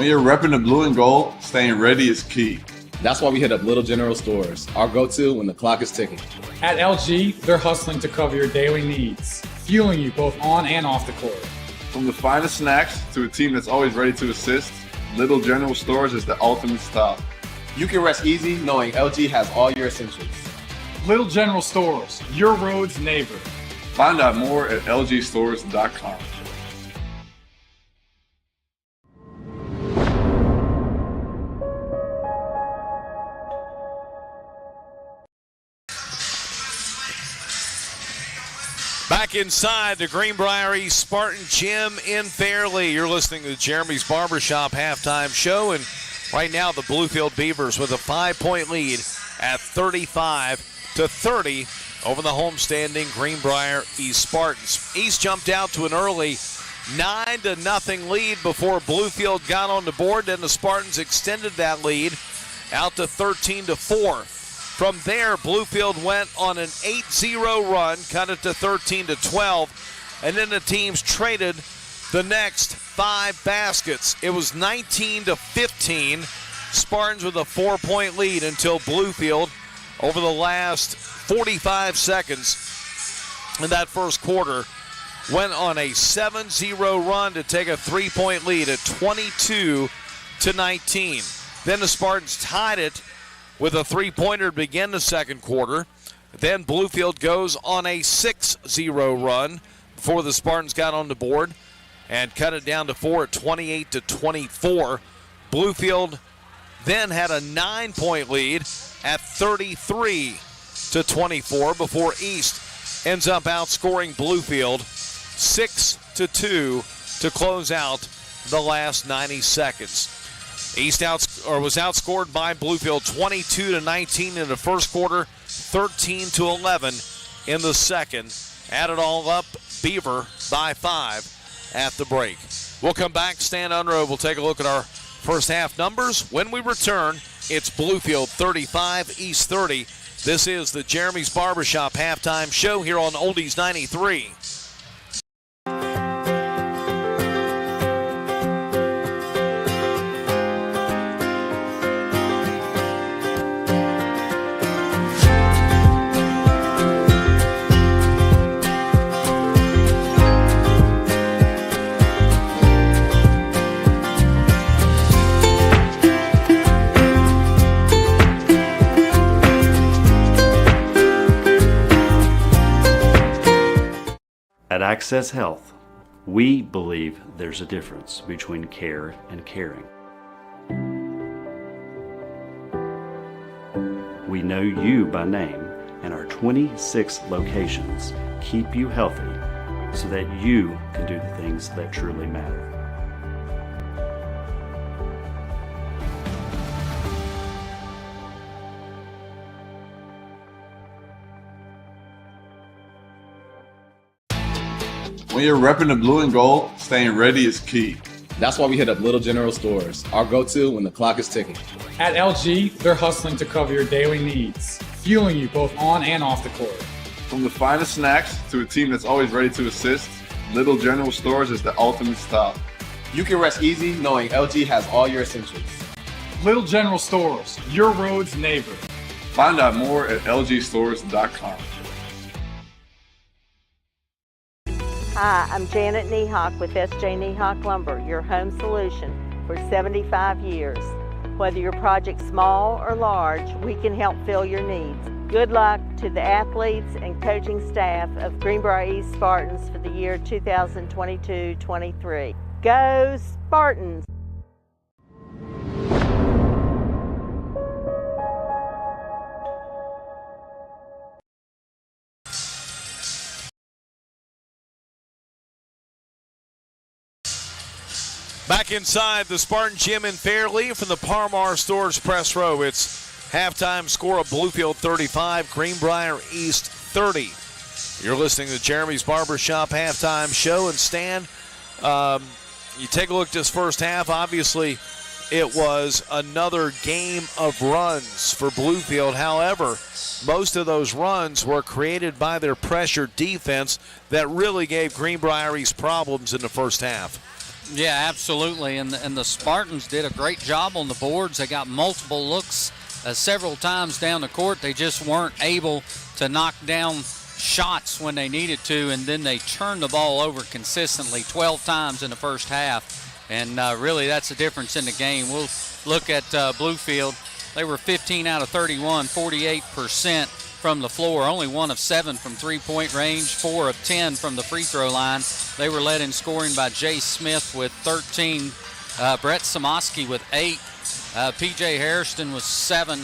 When you're repping the blue and gold, staying ready is key. That's why we hit up Little General Stores, our go-to when the clock is ticking. At LG, they're hustling to cover your daily needs, fueling you both on and off the court. From the finest snacks to a team that's always ready to assist, Little General Stores is the ultimate stop. You can rest easy knowing LG has all your essentials. Little General Stores, your road's neighbor. Find out more at lgstores.com. Back inside the Greenbrier Spartan Gym in Fairleigh. You're listening to Jeremy's Barbershop halftime show, and right now the Bluefield Beavers with a 5-point lead at 35-30 over the homestanding Greenbrier East Spartans. East jumped out to an early 9-0 lead before Bluefield got on the board. Then the Spartans extended that lead out to 13-4. From there, Bluefield went on an 8-0 run, cut it to 13-12, and then the teams traded the next 5 baskets. It was 19-15. Spartans with a 4-point lead until Bluefield, over the last 45 seconds in that first quarter, went on a 7-0 run to take a 3-point lead at 22-19. Then the Spartans tied it with a 3-pointer to begin the second quarter. Then Bluefield goes on a 6-0 run before the Spartans got on the board and cut it down to 4 at 28-24. Bluefield then had a 9-point lead at 33-24 before East ends up outscoring Bluefield 6-2 to close out the last 90 seconds. East was outscored by Bluefield 22-19 in the first quarter, 13-11 in the second. Add it all up, Beaver by 5 at the break. We'll come back, Stan Unruh. We'll take a look at our first half numbers. When we return, it's Bluefield 35, East 30. This is the Jeremy's Barbershop halftime show here on Oldies 93. At Access Health, we believe there's a difference between care and caring. We know you by name, and our 26 locations keep you healthy so that you can do the things that truly matter. When you're repping the blue and gold, staying ready is key. That's why we hit up Little General Stores, our go-to when the clock is ticking. At LG, they're hustling to cover your daily needs, fueling you both on and off the court. From the finest snacks to a team that's always ready to assist, Little General Stores is the ultimate stop. You can rest easy knowing LG has all your essentials. Little General Stores, your road's neighbor. Find out more at lgstores.com. Hi, I'm Janet Niehawk with S.J. Niehawk Lumber, your home solution for 75 years. Whether your project's small or large, we can help fill your needs. Good luck to the athletes and coaching staff of Greenbrier East Spartans for the year 2022-23. Go Spartans! Back inside the Spartan Gym in Fairleigh from the Parmar Stores Press Row. It's halftime score of Bluefield 35, Greenbrier East 30. You're listening to Jeremy's Barbershop halftime show. And Stan, you take a look at this first half. Obviously, it was another game of runs for Bluefield. However, most of those runs were created by their pressure defense that really gave Greenbrier East problems in the first half. Yeah, absolutely. And the Spartans did a great job on the boards. They got multiple looks several times down the court. They just weren't able to knock down shots when they needed to, and then they turned the ball over consistently 12 times in the first half. And really, that's the difference in the game. We'll look at Bluefield. They were 15 out of 31, 48% from the floor, only 1 of 7 from three-point range, 4 of 10 from the free throw line. They were led in scoring by Jay Smith with 13, Brett Samoski with 8, P.J. Hairston with 7,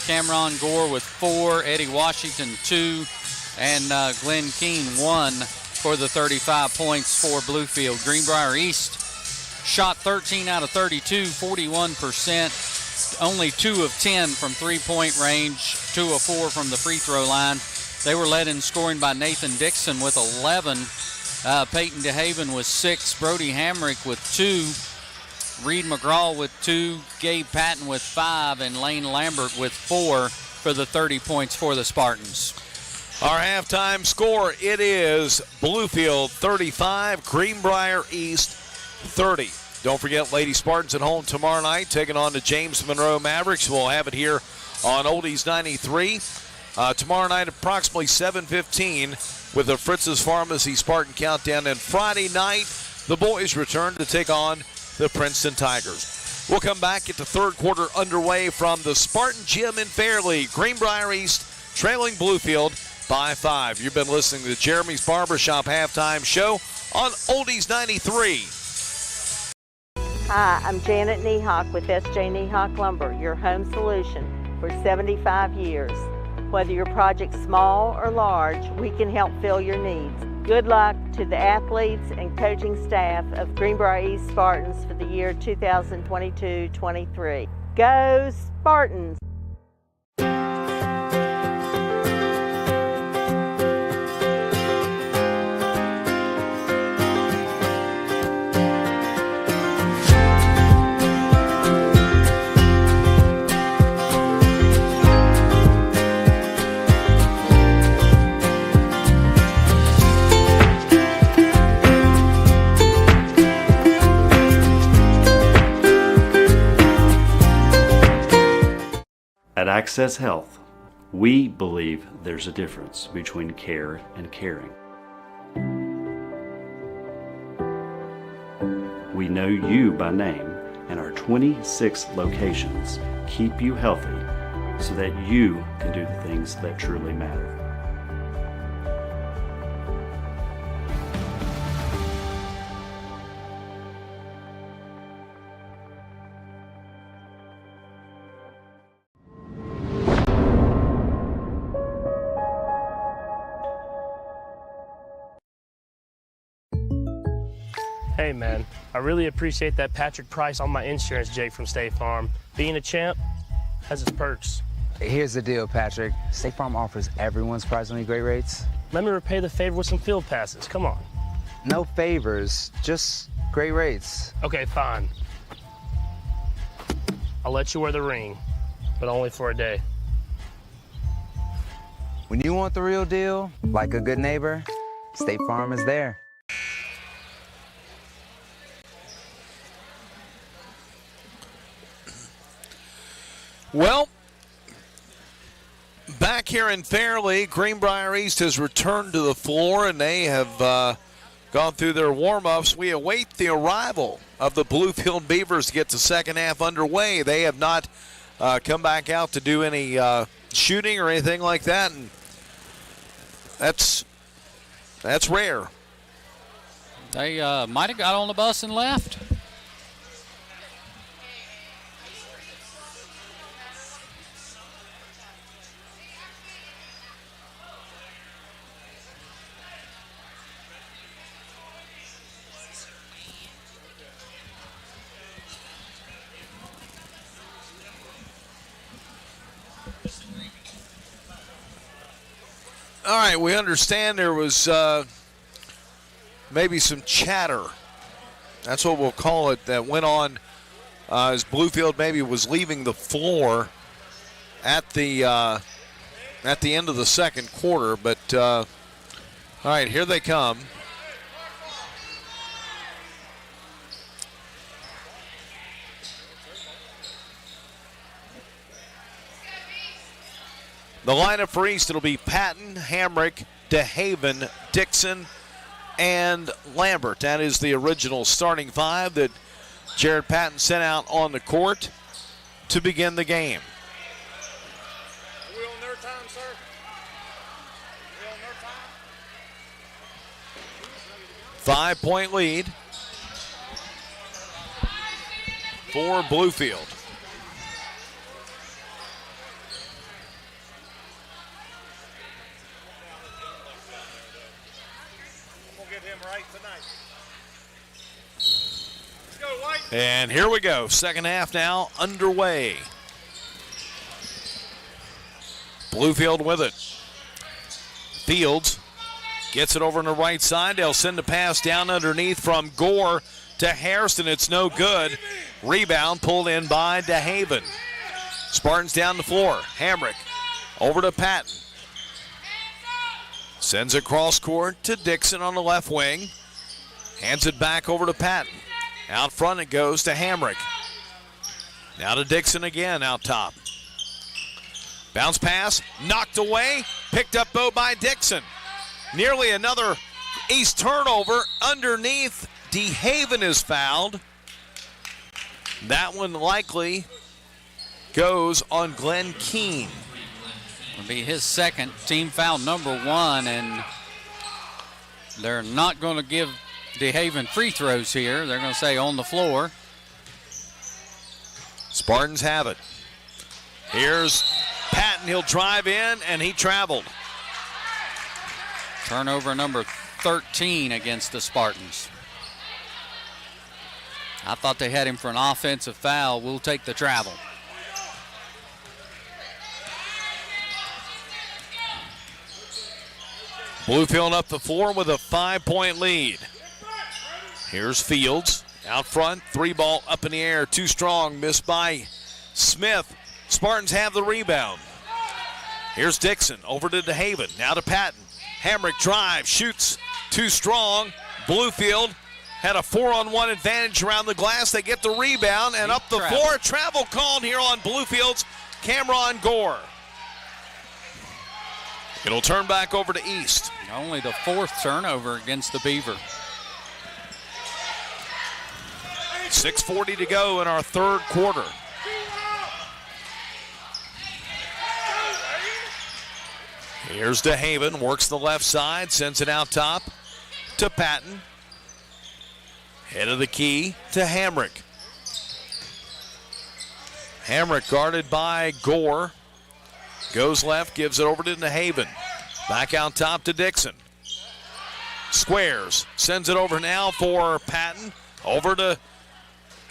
Cameron Gore with 4, Eddie Washington 2, and Glenn Keene 1 for the 35 points for Bluefield. Greenbrier East shot 13 out of 32, 41%. Only 2 of 10 from three-point range, 2 of 4 from the free throw line. They were led in scoring by Nathan Dixon with 11, Peyton DeHaven with 6, Brody Hamrick with 2, Reed McGraw with 2, Gabe Patton with 5, and Lane Lambert with 4 for the 30 points for the Spartans. Our halftime score, it is Bluefield 35, Greenbrier East 30. Don't forget Lady Spartans at home tomorrow night, taking on the James Monroe Mavericks. We'll have it here on Oldies 93. Tomorrow night, approximately 7:15, with the Fritz's Pharmacy Spartan Countdown. And Friday night, the boys return to take on the Princeton Tigers. We'll come back, get the third quarter underway from the Spartan Gym in Fairleigh. Greenbrier East trailing Bluefield by 5. You've been listening to the Jeremy's Barbershop Halftime Show on Oldies 93. Hi, I'm Janet Niehawk with S.J. Niehawk Lumber, your home solution for 75 years. Whether your project's small or large, we can help fill your needs. Good luck to the athletes and coaching staff of Greenbrier East Spartans for the year 2022-23. Go Spartans! At Access Health, we believe there's a difference between care and caring. We know you by name, and our 26 locations keep you healthy so that you can do the things that truly matter. Hey man, I really appreciate that Patrick price on my insurance, Jake from State Farm. Being a champ has its perks. Here's the deal, Patrick. State Farm offers everyone surprisingly great rates. Let me repay the favor with some field passes, come on. No favors, just great rates. Okay, fine. I'll let you wear the ring, but only for a day. When you want the real deal, like a good neighbor, State Farm is there. Well, back here in Fairleigh, Greenbrier East has returned to the floor, and they have gone through their warm-ups. We await the arrival of the Bluefield Beavers to get the second half underway. They have not come back out to do any shooting or anything like that, and that's rare. They might have got on the bus and left. All right, we understand there was maybe some chatter. That's what we'll call it, that went on as Bluefield maybe was leaving the floor at the end of the second quarter. But all right, here they come. The lineup for East, it'll be Patton, Hamrick, DeHaven, Dixon, and Lambert. That is the original starting five that Jared Patton sent out on the court to begin the game. Are we on their time, sir? Are we on their time? 5-point lead for Bluefield. And here we go. Second half now underway. Bluefield with it. Fields gets it over on the right side. They'll send the pass down underneath from Gore to Hairston. It's no good. Rebound pulled in by DeHaven. Spartans down the floor. Hamrick over to Patton. Sends it cross court to Dixon on the left wing. Hands it back over to Patton. Out front it goes to Hamrick. Now to Dixon again out top. Bounce pass, knocked away, picked up though by Dixon. Nearly another East turnover underneath. DeHaven is fouled. That one likely goes on Glenn Keene. It'll be his second, team foul number 1, and they're not going to give DeHaven free throws here. They're going to say on the floor. Spartans have it. Here's Patton. He'll drive in, and he traveled. Turnover number 13 against the Spartans. I thought they had him for an offensive foul. We'll take the travel. Bluefield up the floor with a 5-point lead. Here's Fields out front. 3-ball up in the air. Too strong. Missed by Smith. Spartans have the rebound. Here's Dixon over to DeHaven. Now to Patton. Hamrick drive. Shoots. Too strong. Bluefield had a 4-on-1 advantage around the glass. They get the rebound and up the floor. Travel called here on Bluefield's Cameron Gore. It'll turn back over to East. Only the 4th turnover against the Beaver. 6:40 to go in our third quarter. Here's DeHaven, works the left side, sends it out top to Patton. Head of the key to Hamrick. Hamrick guarded by Gore. Goes left, gives it over to DeHaven. Back out top to Dixon. Squares, sends it over now for Patton. Over to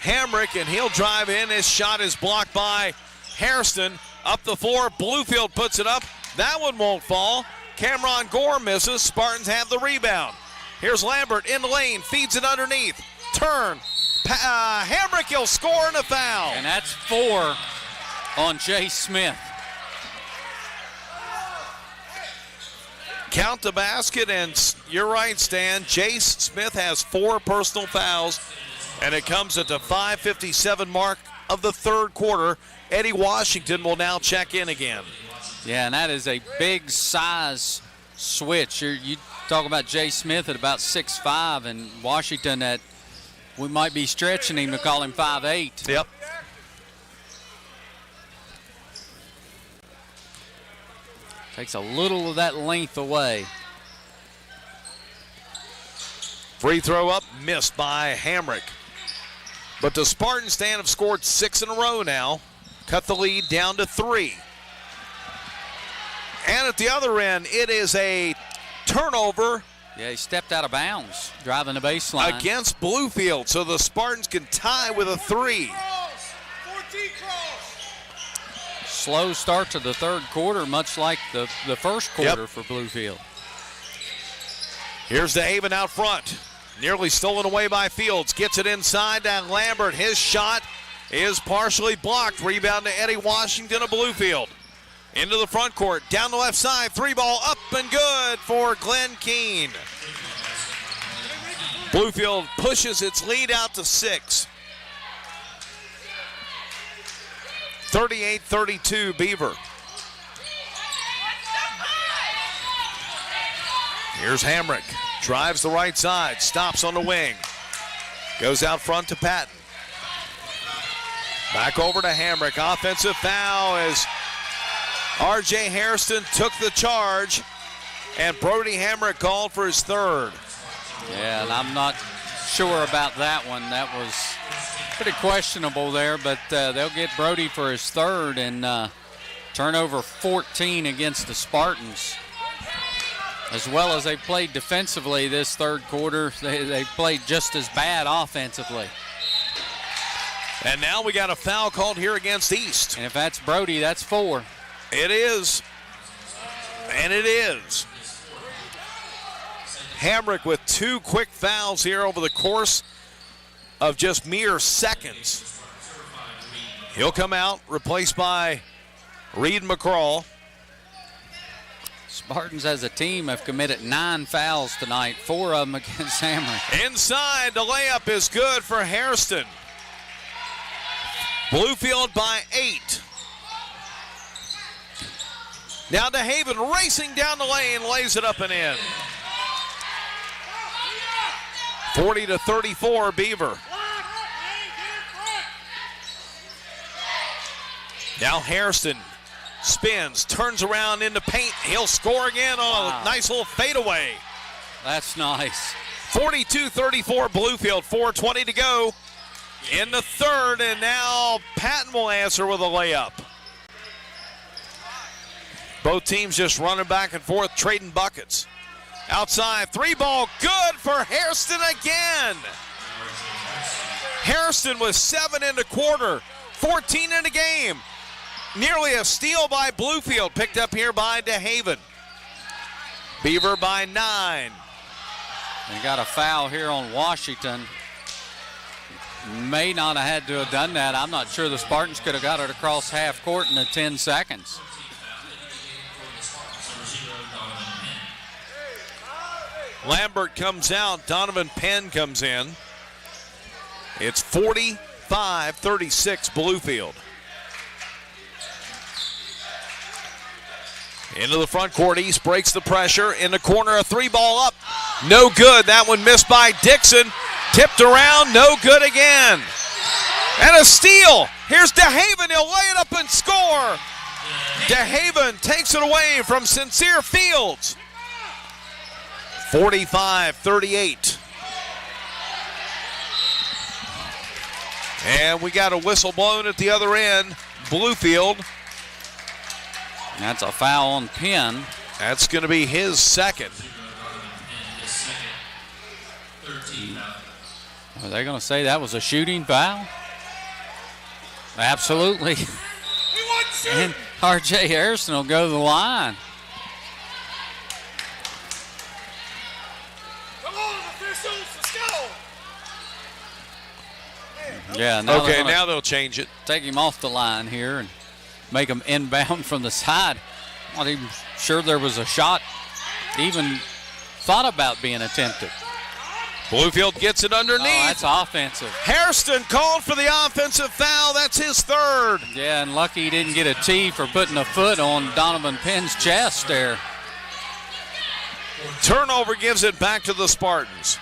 Hamrick, and he'll drive in. His shot is blocked by Hairston. Up the floor, Bluefield puts it up. That one won't fall. Cameron Gore misses. Spartans have the rebound. Here's Lambert in the lane, feeds it underneath. Turn. Hamrick, he'll score and a foul. And that's 4 on Chase Smith. Count the basket, and you're right, Stan. Chase Smith has 4 personal fouls, and it comes at the 5:57 mark of the third quarter. Eddie Washington will now check in again. Yeah, and that is a big size switch. You talk about Jay Smith at about 6'5", and Washington at, we might be stretching him to call him 5'8". Yep. Takes a little of that length away. Free throw up, missed by Hamrick. But the Spartans have scored 6 in a row now. Cut the lead down to 3. And at the other end, it is a turnover. Yeah, he stepped out of bounds, driving the baseline. Against Bluefield, so the Spartans can tie with a 3. Slow start to the third quarter, much like the first quarter for Bluefield. Here's DeHaven out front. Nearly stolen away by Fields. Gets it inside to Lambert. His shot is partially blocked. Rebound to Eddie Washington of Bluefield. Into the front court. Down the left side. 3-ball up and good for Glenn Keene. Bluefield pushes its lead out to 6. 38-32 Beaver. Here's Hamrick. Drives the right side. Stops on the wing. Goes out front to Patton. Back over to Hamrick. Offensive foul as R.J. Hairston took the charge. And Brody Hamrick called for his third. Yeah, and I'm not sure about that one. That was pretty questionable there, but they'll get Brody for his third, and turnover 14 against the Spartans. As well as they played defensively this third quarter, they played just as bad offensively. And now we got a foul called here against East. And if that's Brody, that's 4. It is. And it is. Hamrick with 2 quick fouls here over the course of just mere seconds. He'll come out, replaced by Reed McCraw. Spartans as a team have committed 9 fouls tonight, 4 of them against Hamrick. Inside, the layup is good for Hairston. Bluefield by 8. Now DeHaven racing down the lane, lays it up and in. 40-34 Beaver. Now Hairston spins, turns around into paint. He'll score again on a nice little fadeaway. That's nice. 42-34 Bluefield, 4:20 to go in the third, and now Patton will answer with a layup. Both teams just running back and forth, trading buckets. Outside, 3-ball, good for Hairston again. Hairston with 7 in the quarter, 14 in the game. Nearly a steal by Bluefield, picked up here by DeHaven. Beaver by 9. They got a foul here on Washington. May not have had to have done that. I'm not sure the Spartans could have got it across half court in the 10 seconds. Lambert comes out, Donovan Penn comes in. It's 45-36 Bluefield. Into the front court, East breaks the pressure. In the corner, a 3-ball up. No good, that one missed by Dixon. Tipped around, no good again. And a steal. Here's DeHaven, he'll lay it up and score. DeHaven takes it away from Sincere Fields. 45-38. And we got a whistle blown at the other end. Bluefield. That's a foul on Penn. That's going to be his second. Are they going to say that was a shooting foul? Absolutely. And R.J. Harrison will go to the line. Yeah, now they'll change it. Take him off the line here and make him inbound from the side. I'm not even sure there was a shot even thought about being attempted. Bluefield gets it underneath. Oh, that's offensive. Hairston called for the offensive foul. That's his third. Yeah, and lucky he didn't get a tee for putting a foot on Donovan Penn's chest there. Turnover gives it back to the Spartans.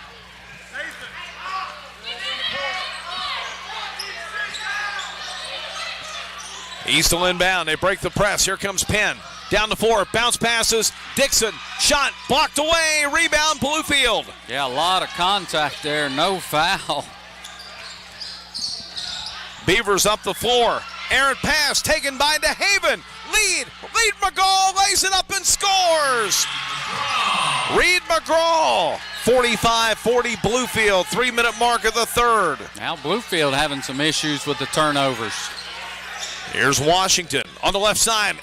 East will inbound. They break the press. Here comes Penn. Down the floor. Bounce passes. Dixon. Shot. Blocked away. Rebound. Bluefield. Yeah, a lot of contact there. No foul. Beavers up the floor. Errant pass taken by DeHaven. Lead McGraw lays it up and scores. Reed McGraw. 45-40 Bluefield. 3-minute mark of the third. Now Bluefield having some issues with the turnovers. Here's Washington on the left side.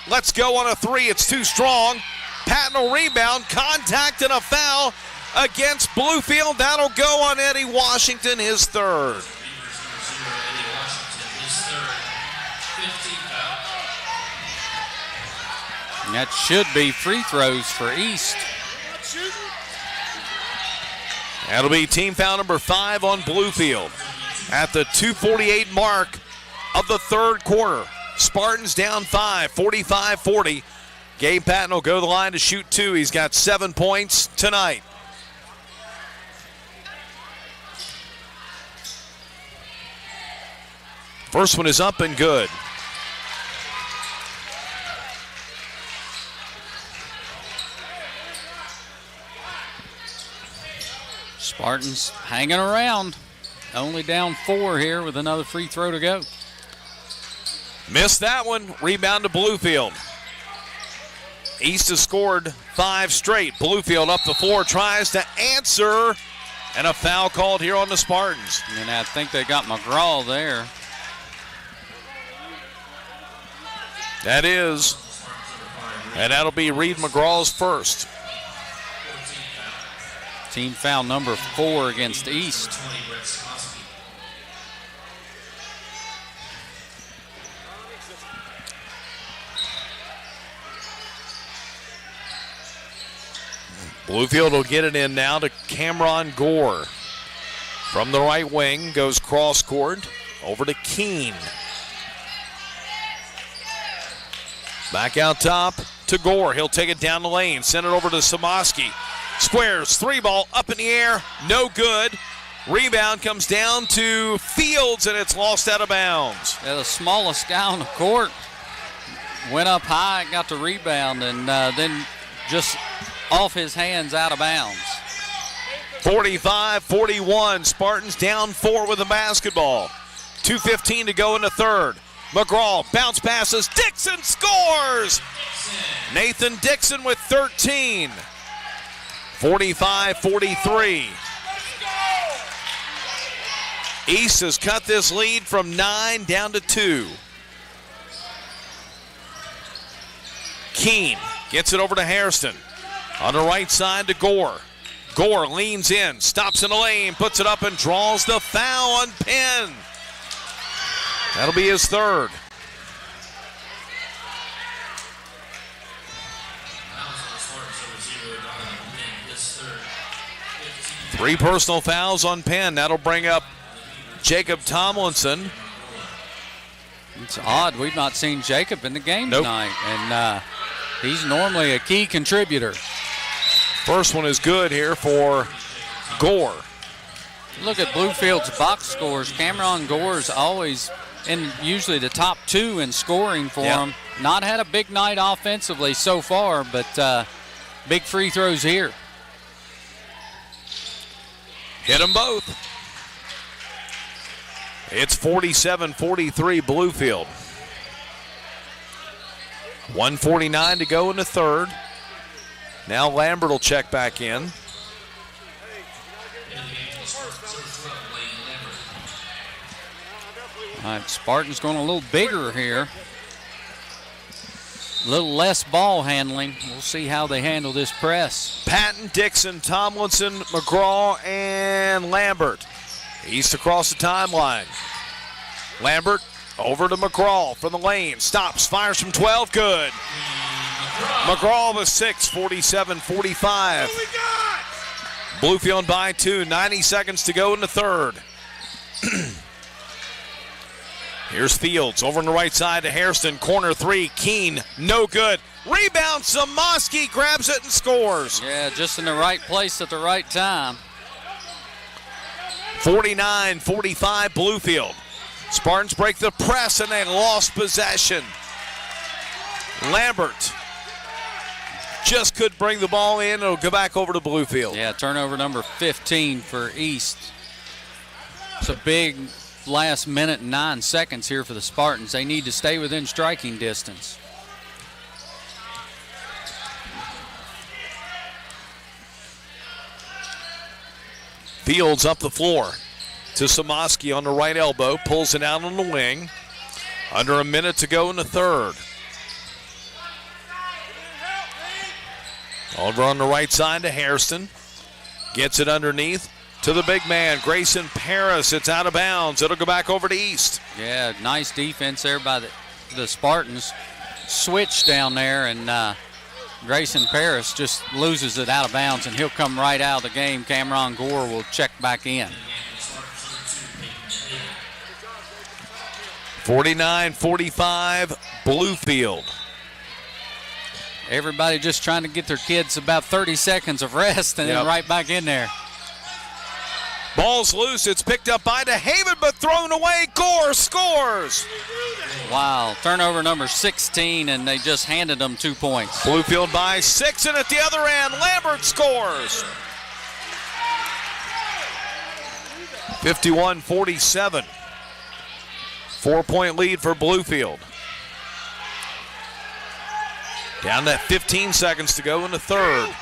Let's go on a 3. It's too strong. Patton will rebound. Contact and a foul against Bluefield. That'll go on Eddie Washington, his third. And that should be free throws for East. That'll be team foul number 5 on Bluefield at the 2:48 mark of the third quarter. Spartans down 5, 45-40. Gabe Patton will go to the line to shoot 2. He's got 7 points tonight. First one is up and good. Spartans hanging around. Only down 4 here with another free throw to go. Missed that one. Rebound to Bluefield. East has scored 5 straight. Bluefield up the floor, tries to answer, and a foul called here on the Spartans. And I think they got McGraw there. That is. And that'll be Reed McGraw's first. Team foul number 4 against East. Bluefield will get it in now to Cameron Gore. From the right wing, goes cross-court over to Keene. Back out top to Gore. He'll take it down the lane, send it over to Samoski. Squares, 3-ball up in the air, no good. Rebound comes down to Fields, and it's lost out of bounds. Yeah, the smallest guy on the court went up high, got the rebound, and then just off his hands out of bounds. 45-41, Spartans down 4 with the basketball. 2:15 to go in the third. McGraw bounce passes, Dixon scores! Nathan Dixon with 13. 45-43. East has cut this lead from 9 down to 2. Keene gets it over to Hairston. On the right side to Gore. Gore leans in, stops in the lane, puts it up and draws the foul on Penn. That'll be his third. Three personal fouls on Penn. That'll bring up Jacob Tomlinson. It's odd. We've not seen Jacob in the game tonight. And he's normally a key contributor. First one is good here for Gore. Look at Bluefield's box scores. Cameron Gore's always in usually the top 2 in scoring for him. Not had a big night offensively so far, but big free throws here. Hit them both. It's 47-43 Bluefield. 1:49 to go in the third. Now Lambert will check back in. All right, Spartans going a little bigger here. A little less ball handling. We'll see how they handle this press. Patton, Dixon, Tomlinson, McGraw, and Lambert. East across the timeline. Lambert over to McGraw from the lane. Stops, fires from 12, good. McGraw with 6, 47-45. Bluefield by 2, 90 seconds to go in the third. Here's Fields over on the right side to Hairston. Corner 3, Keene, no good. Rebound, Samoski grabs it and scores. Yeah, just in the right place at the right time. 49-45 Bluefield. Spartans break the press and they lost possession. Lambert just could bring the ball in. It'll go back over to Bluefield. Yeah, turnover number 15 for East. It's a big last minute and 9 seconds here for the Spartans. They need to stay within striking distance. Fields up the floor to Samoski on the right elbow. Pulls it out on the wing. Under a minute to go in the third. Over on the right side to Hairston. Gets it underneath to the big man, Grayson Paris. It's out of bounds. It'll go back over to East. Yeah, nice defense there by the Spartans. Switch down there, and Grayson Paris just loses it out of bounds, and he'll come right out of the game. Cameron Gore will check back in. 49-45 Bluefield. Everybody just trying to get their kids about 30 seconds of rest and then right back in there. Ball's loose. It's picked up by DeHaven, but thrown away. Gore scores. Wow. Turnover number 16, and they just handed them 2 points. Bluefield by 6, and at the other end, Lambert scores. 51-47. 4-point lead for Bluefield. Down to 15 seconds to go in the third.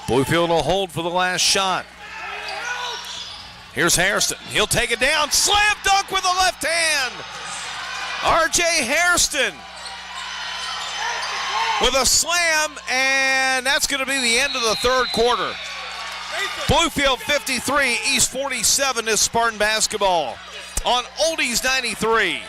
Bluefield will hold for the last shot. Here's Hairston. He'll take it down. Slam dunk with the left hand. R.J. Hairston with a slam, and that's going to be the end of the third quarter. Bluefield 53, East 47 is Spartan basketball on Oldies 93.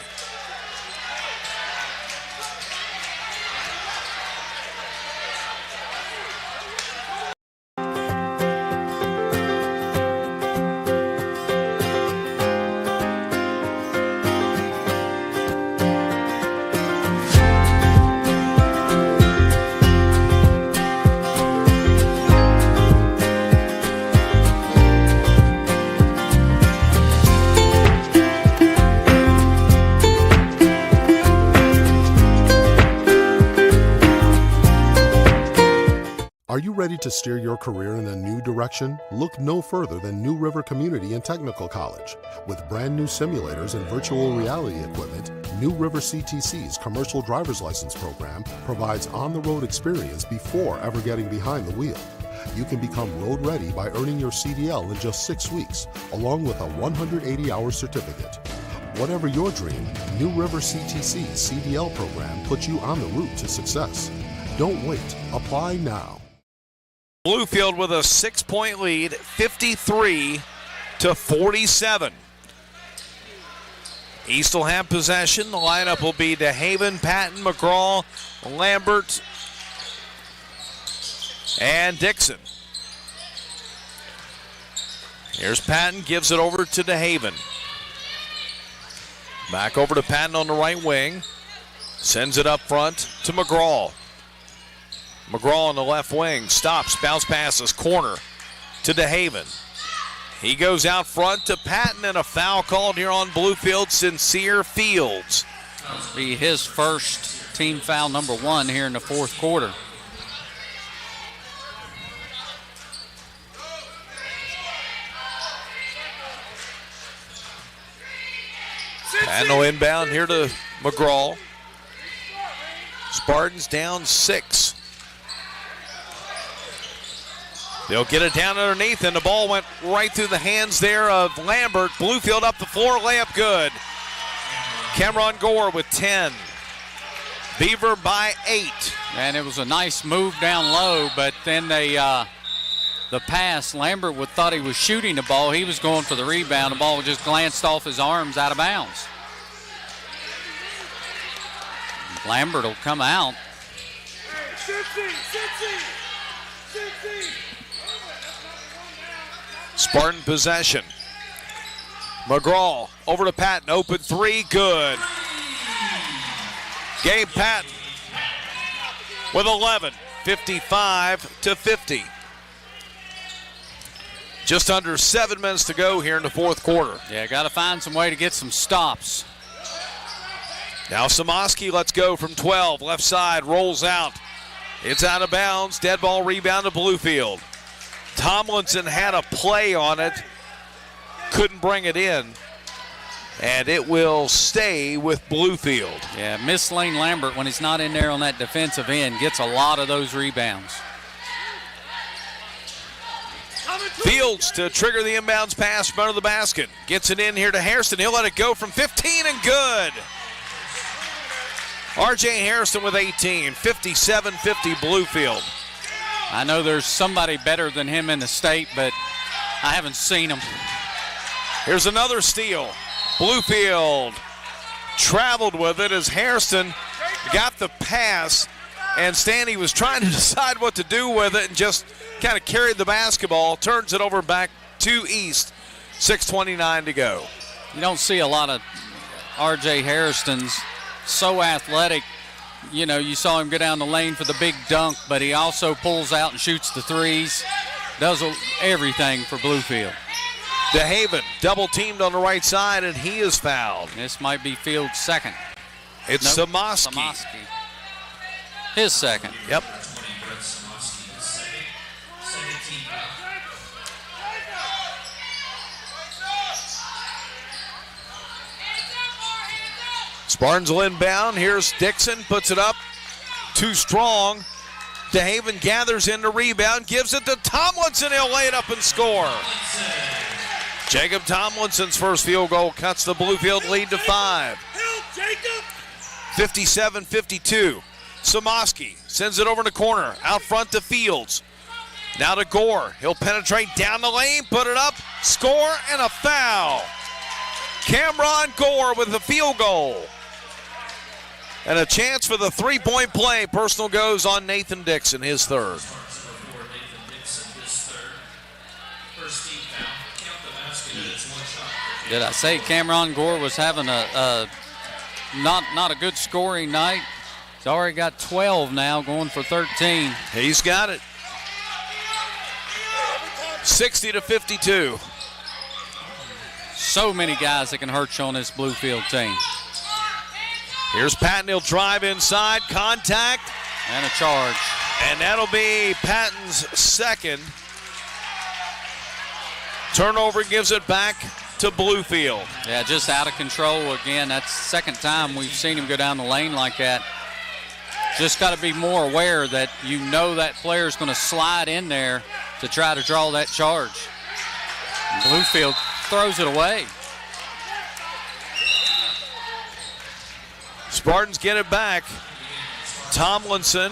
Are you ready to steer your career in a new direction? Look no further than New River Community and Technical College. With brand new simulators and virtual reality equipment, New River CTC's commercial driver's license program provides on-the-road experience before ever getting behind the wheel. You can become road ready by earning your CDL in just 6 weeks, along with a 180-hour certificate. Whatever your dream, New River CTC's CDL program puts you on the route to success. Don't wait. Apply now. Bluefield with a 6-point lead, 53-47. East will have possession. The lineup will be DeHaven, Patton, McGraw, Lambert, and Dixon. Here's Patton, gives it over to DeHaven. Back over to Patton on the right wing. Sends it up front to McGraw. McGraw on the left wing, stops, bounce passes, corner to DeHaven. He goes out front to Patton, and a foul called here on Bluefield, Sincere Fields. That'll be his first team foul number 1 here in the fourth quarter. Patton will inbound here to McGraw. Spartans down 6. They'll get it down underneath, and the ball went right through the hands there of Lambert. Bluefield up the floor, layup good. Cameron Gore with 10. Beaver by 8. And it was a nice move down low, but then the pass, Lambert thought he was shooting the ball. He was going for the rebound. The ball just glanced off his arms out of bounds. Lambert will come out. Spartan possession. McGraw over to Patton, open 3, good. Gabe Patton with 11, 55-50. Just under 7 minutes to go here in the fourth quarter. Yeah, got to find some way to get some stops. Now Samoski lets go from 12, left side, rolls out. It's out of bounds, dead ball rebound to Bluefield. Tomlinson had a play on it, couldn't bring it in, and it will stay with Bluefield. Yeah, Miss Lane Lambert, when he's not in there on that defensive end, gets a lot of those rebounds. Fields to trigger the inbounds pass from under the basket. Gets it in here to Hairston. He'll let it go from 15 and good. R.J. Hairston with 18, 57-50 Bluefield. I know there's somebody better than him in the state, but I haven't seen him. Here's another steal. Bluefield traveled with it as Hairston got the pass, and Stanley was trying to decide what to do with it and just kind of carried the basketball, turns it over back to East. 6:29 to go. You don't see a lot of R.J. Hairstons, so athletic, You know, you saw him go down the lane for the big dunk, but he also pulls out and shoots the threes. Does everything for Bluefield. DeHaven double teamed on the right side, and he is fouled. This might be Field's second. It's Samaski. His second. Yep. Spartans will inbound. Here's Dixon, puts it up. Too strong. DeHaven gathers in the rebound, gives it to Tomlinson. He'll lay it up and score. Jacob Tomlinson's first field goal cuts the Bluefield lead to 5. 57-52. Samaski sends it over in the corner, out front to Fields. Now to Gore. He'll penetrate down the lane, put it up, score, and a foul. Cameron Gore with the field goal. And a chance for the three-point play. Personal goes on Nathan Dixon, his third. Did I say Cameron Gore was having a not a good scoring night? He's already got 12 now, going for 13. He's got it. 60-52. So many guys that can hurt you on this Bluefield team. Here's Patton. He'll drive inside, contact. And a charge. And that'll be Patton's second. Turnover gives it back to Bluefield. Yeah, just out of control again. That's the second time we've seen him go down the lane like that. Just got to be more aware that you know that player is going to slide in there to try to draw that charge. Bluefield throws it away. Spartans get it back. Tomlinson,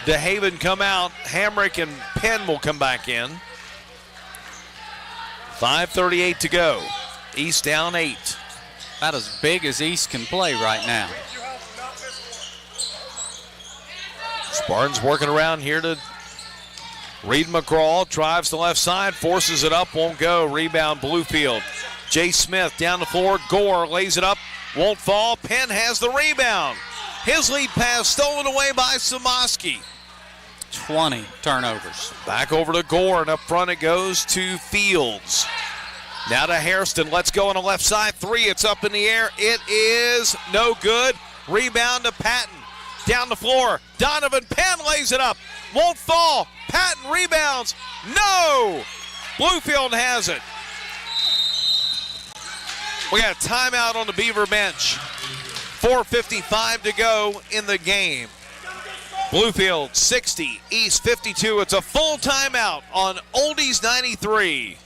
DeHaven come out. Hamrick and Penn will come back in. 5:38 to go. East down 8. About as big as East can play right now. Spartans working around here to Reed McCraw. Drives the left side, forces it up, won't go. Rebound Bluefield. Jay Smith down the floor. Gore lays it up, won't fall. Penn has the rebound. His lead pass stolen away by Samaski. 20 turnovers. Back over to Gore, and up front it goes to Fields. Now to Hairston. Let's go on the left side. 3, it's up in the air. It is no good. Rebound to Patton. Down the floor. Donovan Penn lays it up. Won't fall. Patton rebounds. No! Bluefield has it. We got a timeout on the Beaver bench. 4:55 to go in the game. Bluefield 60, East 52. It's a full timeout on Oldies 93.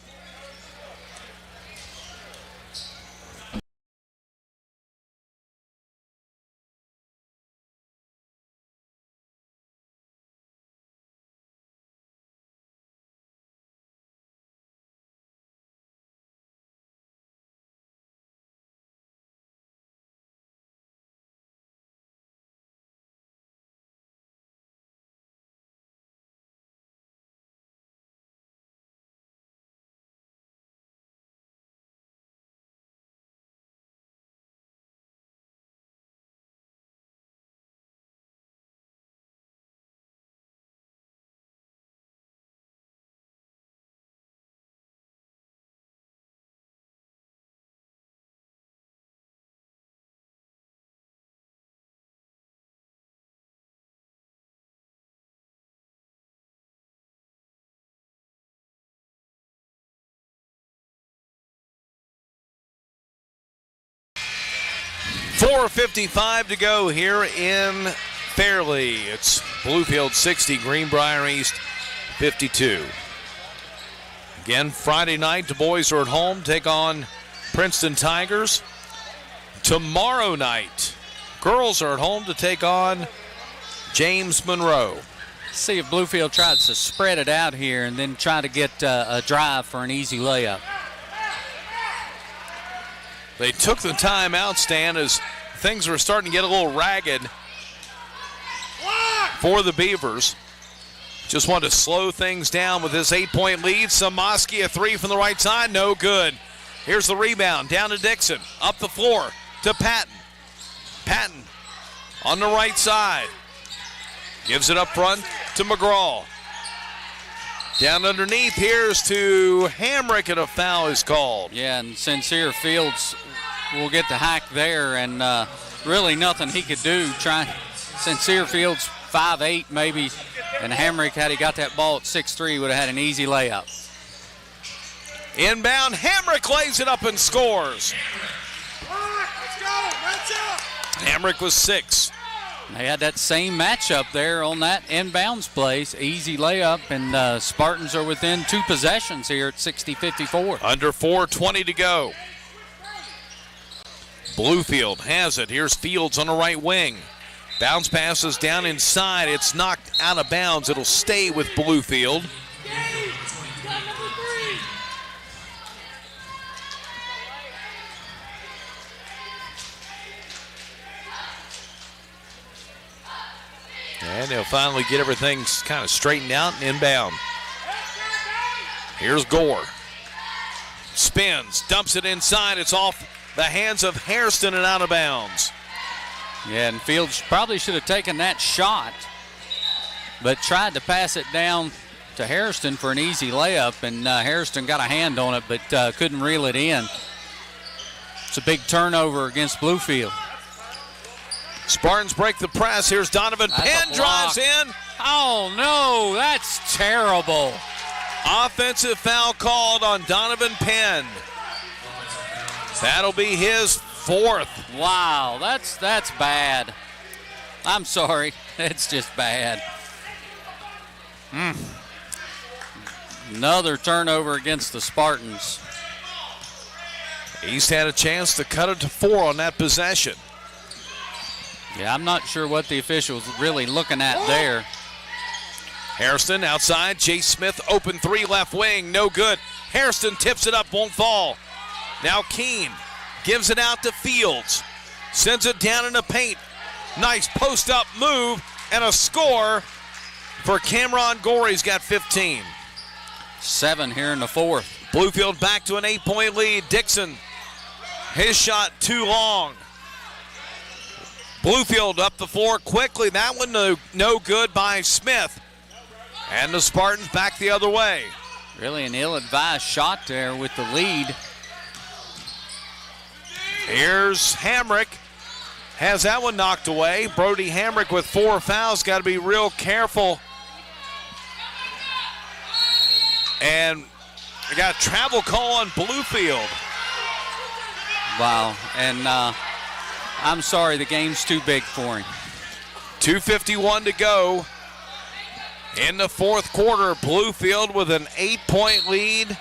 .455 to go here in Fairleigh. It's Bluefield 60, Greenbrier East 52. Again, Friday night, the boys are at home, take on Princeton Tigers. Tomorrow night, girls are at home to take on James Monroe. See if Bluefield tries to spread it out here and then try to get a drive for an easy layup. They took the timeout, Stan, as things were starting to get a little ragged for the Beavers. Just wanted to slow things down with this 8-point lead. Samaski, a 3 from the right side, no good. Here's the rebound, down to Dixon, up the floor to Patton. Patton on the right side. Gives it up front to McGraw. Down underneath, here's to Hamrick, and a foul is called. Yeah, and Sincere Fields will get the hack there, and really nothing he could do. Sincere Fields 5'8" maybe, and Hamrick, had he got that ball at 6'3", would have had an easy layup. Inbound, Hamrick lays it up and scores. Hamrick was 6. They had that same matchup there on that inbounds plays. Easy layup, and Spartans are within 2 possessions here at 60-54. Under 4:20 to go. Bluefield has it. Here's Fields on the right wing. Bounce passes down inside. It's knocked out of bounds. It'll stay with Bluefield. And they'll finally get everything kind of straightened out and inbound. Here's Gore. Spins, dumps it inside. It's off the hands of Hairston and out of bounds. Yeah, and Fields probably should have taken that shot, but tried to pass it down to Hairston for an easy layup, and Hairston got a hand on it, but couldn't reel it in. It's a big turnover against Bluefield. Spartans break the press. Here's Donovan Penn, drives in. Oh, no, that's terrible. Offensive foul called on Donovan Penn. That'll be his 4th. Wow, that's bad. I'm sorry, it's just bad. Another turnover against the Spartans. East had a chance to cut it to 4 on that possession. Yeah, I'm not sure what the official's really looking at there. Hairston outside. Chase Smith open 3 left wing. No good. Hairston tips it up, won't fall. Now Keene gives it out to Fields. Sends it down in the paint. Nice post up move and a score for Cameron Gore. He's got 15. 7 here in the 4th. Bluefield back to an 8-point lead. Dixon, his shot too long. Bluefield up the floor quickly. That one no good by Smith. And the Spartans back the other way. Really an ill-advised shot there with the lead. Here's Hamrick. Has that one knocked away. Brody Hamrick with 4 fouls. Got to be real careful. And we got a travel call on Bluefield. Wow, and I'm sorry, the game's too big for him. 2:51 to go in the 4th quarter. Bluefield with an 8-point lead.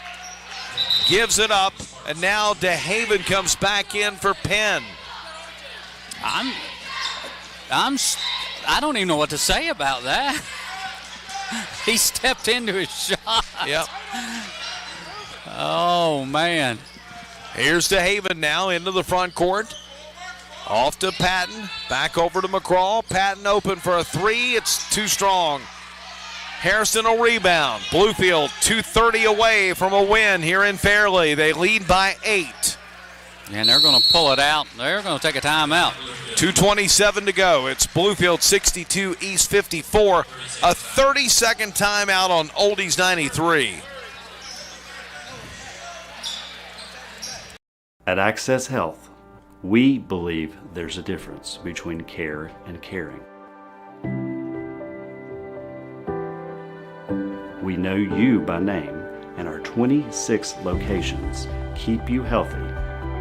Gives it up, and now DeHaven comes back in for Penn. I don't even know what to say about that. He stepped into his shot. Yep. Oh, man. Here's DeHaven now into the front court. Off to Patton. Back over to McCraw. Patton open for a 3. It's too strong. Hairston will rebound. Bluefield 2:30 away from a win here in Fairleigh. They lead by 8. And they're going to pull it out. They're going to take a timeout. 2:27 to go. It's Bluefield 62, East 54. A 30-second timeout on Oldies 93. At Access Health, we believe there's a difference between care and caring. We know you by name, and our 26 locations keep you healthy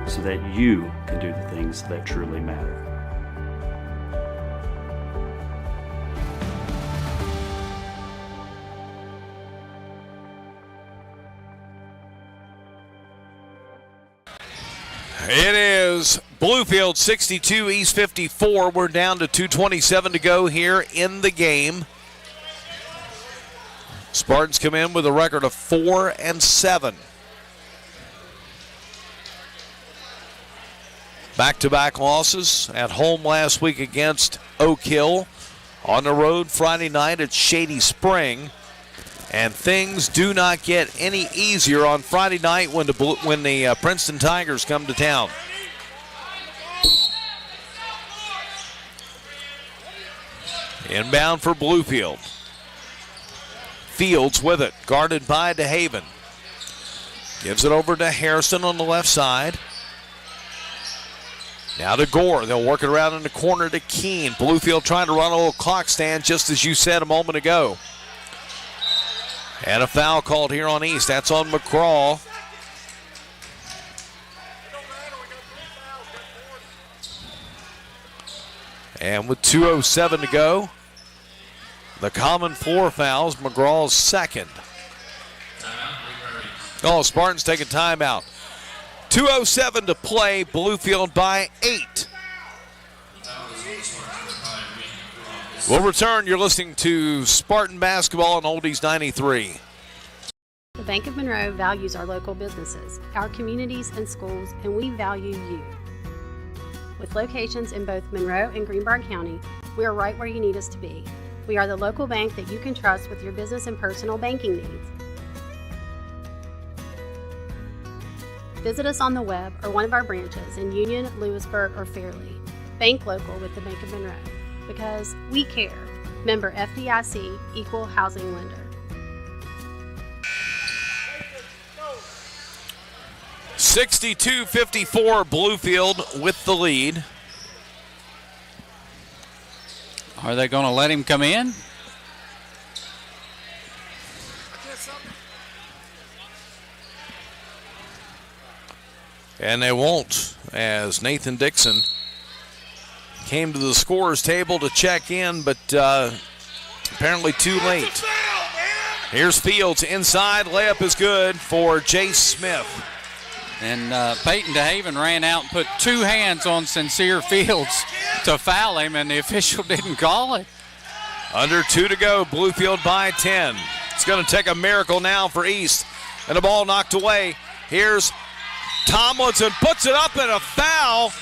so that you can do the things that truly matter. It is Bluefield 62, East 54. We're down to 2:27 to go here in the game. Spartans come in with a record of 4-7. Back-to-back losses at home last week against Oak Hill. On the road Friday night at Shady Spring. And things do not get any easier on Friday night when the Princeton Tigers come to town. Inbound for Bluefield. Fields with it, guarded by DeHaven. Gives it over to Harrison on the left side. Now to Gore. They'll work it around in the corner to Keene. Bluefield trying to run a little clock stand, just as you said a moment ago. And a foul called here on East. That's on McCraw. And with 2:07 to go, the common 4 fouls, McGraw's second. Oh, Spartans taking timeout. 2:07 to play, Bluefield by 8. We'll return. You're listening to Spartan Basketball on Oldies 93. The Bank of Monroe values our local businesses, our communities and schools, and we value you. With locations in both Monroe and Greenbrier County, we are right where you need us to be. We are the local bank that you can trust with your business and personal banking needs. Visit us on the web or one of our branches in Union, Lewisburg, or Fairleigh. Bank local with the Bank of Monroe, because we care. Member FDIC, Equal Housing Lender. (62-54) Bluefield with the lead. Are they going to let him come in? And they won't, as Nathan Dixon came to the scorer's table to check in, but apparently too late. Here's Fields inside. Layup is good for Jace Smith. And Peyton DeHaven ran out and put 2 hands on Sincere Fields to foul him, and the official didn't call it. Under 2 to go, Bluefield by 10. It's going to take a miracle now for East. And the ball knocked away. Here's Tomlinson, puts it up, and a foul.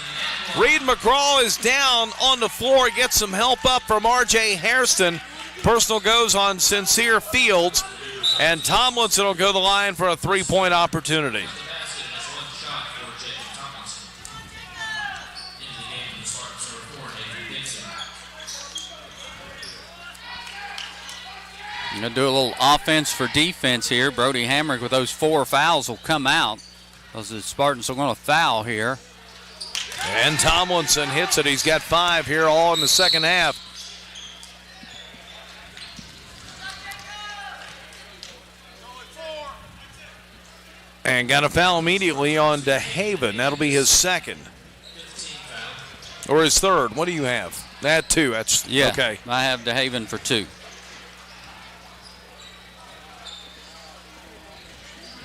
Reed McCraw is down on the floor, gets some help up from R.J. Hairston. Personal goes on Sincere Fields, and Tomlinson will go to the line for a 3-point opportunity. I'm going to do a little offense for defense here. Brody Hamrick with those 4 fouls will come out, because the Spartans are going to foul here. And Tomlinson hits it. He's got 5 here all in the second half. And got a foul immediately on DeHaven. That'll be his second. Or his third. What do you have? That 2. That's Yeah, okay. I have DeHaven for 2.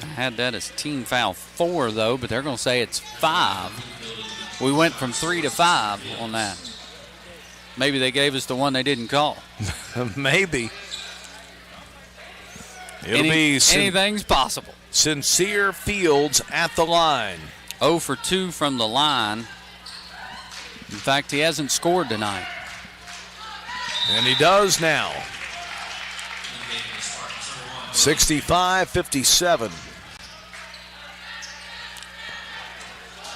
I had that as team foul 4, though, but they're going to say it's 5. We went from 3 to 5 on that. Maybe they gave us the one they didn't call. Maybe. Anything's possible. Sincere Fields at the line. 0 for 2 from the line. In fact, he hasn't scored tonight. And he does now. 65-57.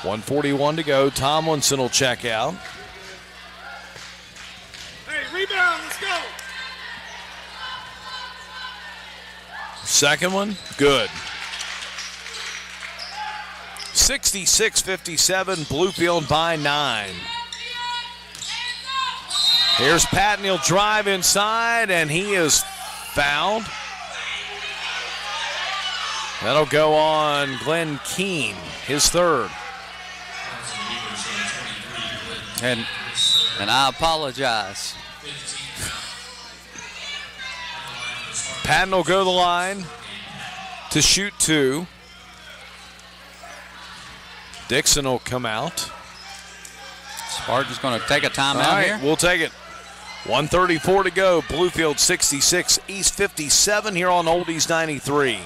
1:41 to go. Tomlinson will check out. Hey, rebound, let's go. Second one, good. 66-57, Bluefield by 9. Here's Patton. He'll drive inside, and he is fouled. That'll go on Glenn Keene, his third. And I apologize. Patton will go to the line to shoot 2. Dixon will come out. Spartan's going to take a timeout All right, here. We'll take it. 1:34 to go. Bluefield 66, East 57 here on Oldies 93.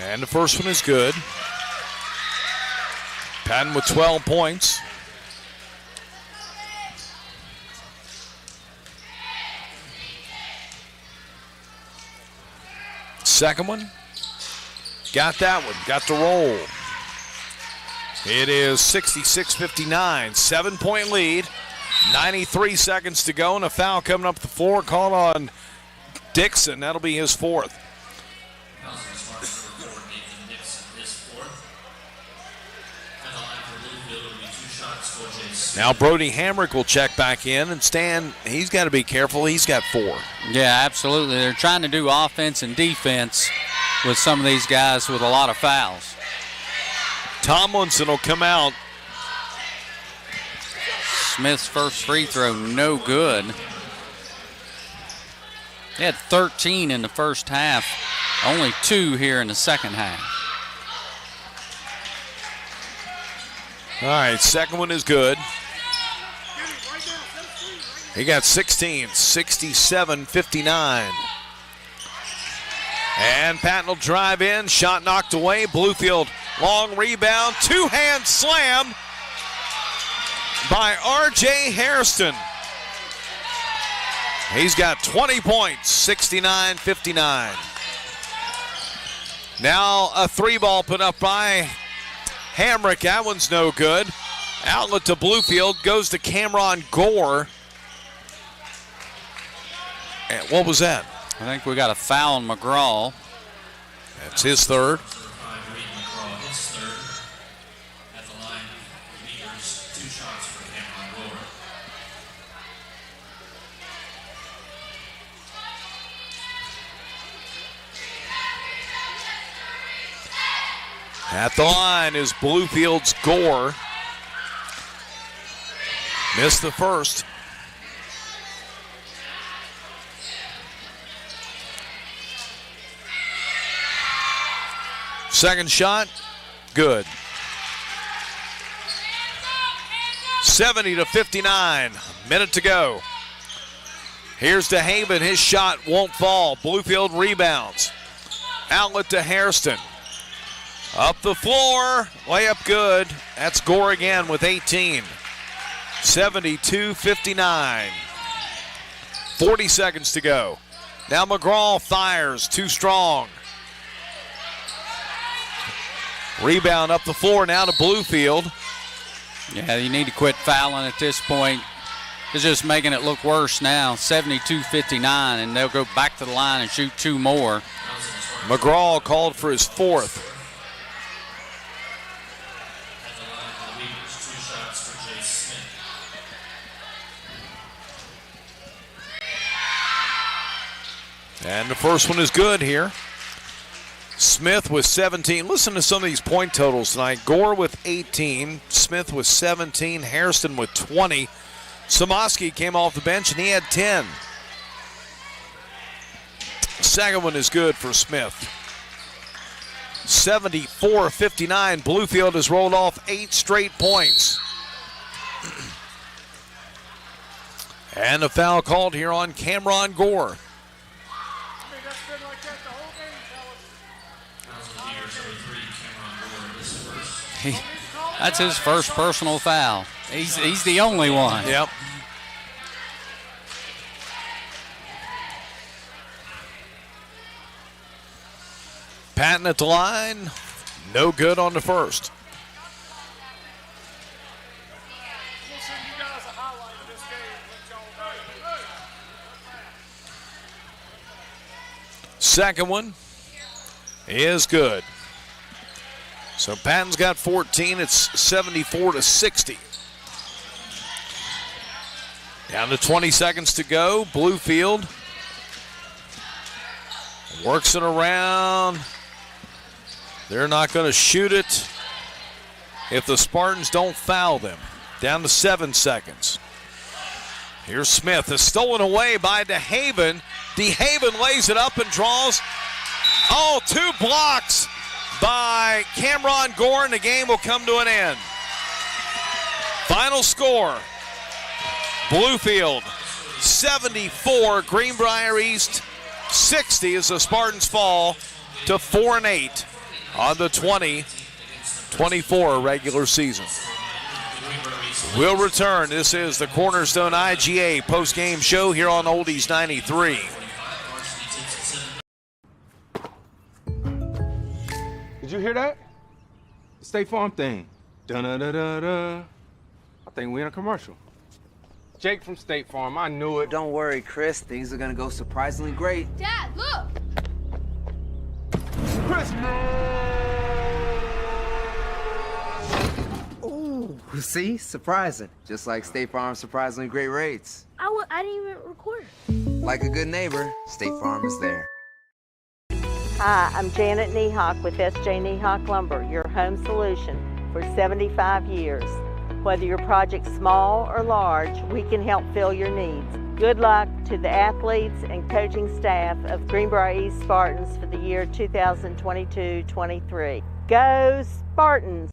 And the first one is good. Patton with 12 points. Second one. Got that one. Got the roll. It is 66-59. 7-point lead. 93 seconds to go, and a foul coming up the floor called on Dixon. That'll be his fourth. Now Brody Hamrick will check back in, and Stan, he's got to be careful. He's got 4. Yeah, absolutely. They're trying to do offense and defense with some of these guys with a lot of fouls. Tomlinson will come out. Smith's first free throw, no good. He had 13 in the first half, only 2 here in the second half. All right, second one is good. He got 16, 67-59. And Patton will drive in, shot knocked away. Bluefield, long rebound, two-hand slam by R.J. Hairston. He's got 20 points, 69-59. Now a 3-ball put up by Hamrick. That one's no good. Outlet to Bluefield, goes to Cameron Gore. And what was that? I think we got a foul on McGraw. That's his third. At the line is Bluefield's Gore. Missed the first. Second shot, good. 70-59, minute to go. Here's DeHaven, his shot won't fall. Bluefield rebounds. Outlet to Hairston. Up the floor, layup good. That's Gore again with 18. 72-59. 40 seconds to go. Now McGraw fires, too strong. Rebound up the floor now to Bluefield. Yeah, you need to quit fouling at this point. It's just making it look worse now. 72-59, and they'll go back to the line and shoot 2 more. McGraw called for his 4th. And the first one is good here. Smith with 17. Listen to some of these point totals tonight. Gore with 18. Smith with 17. Hairston with 20. Samoski came off the bench and he had 10. Second one is good for Smith. 74-59. Bluefield has rolled off 8 straight points. And a foul called here on Cameron Gore. That's his first personal foul. He's the only one. Yep. Patton at the line, no good on the first. Second one is good. So Patton's got 14. It's 74-60. Down to 20 seconds to go. Bluefield works it around. They're not going to shoot it if the Spartans don't foul them. Down to 7 seconds. Here's Smith. It's stolen away by DeHaven. DeHaven lays it up and draws. Oh, 2 blocks by Cameron Gore, and the game will come to an end. Final score, Bluefield 74, Greenbrier East 60 as the Spartans fall to 4-8 on the 2024 regular season. We'll return. This is the Cornerstone IGA post-game show here on Oldies 93. Did you hear that? The State Farm thing. Dun-da-da-da-da. I think we in a commercial. Jake from State Farm, I knew it. Don't worry, Chris. Things are gonna go surprisingly great. Dad, look! Ooh, see? Surprising. Just like State Farm's surprisingly great rates. I didn't even record it. Like a good neighbor, State Farm is there. Hi, I'm Janet Niehawk with S.J. Niehawk Lumber, your home solution for 75 years. Whether your project's small or large, we can help fill your needs. Good luck to the athletes and coaching staff of Greenbrier East Spartans for the year 2022-23. Go Spartans!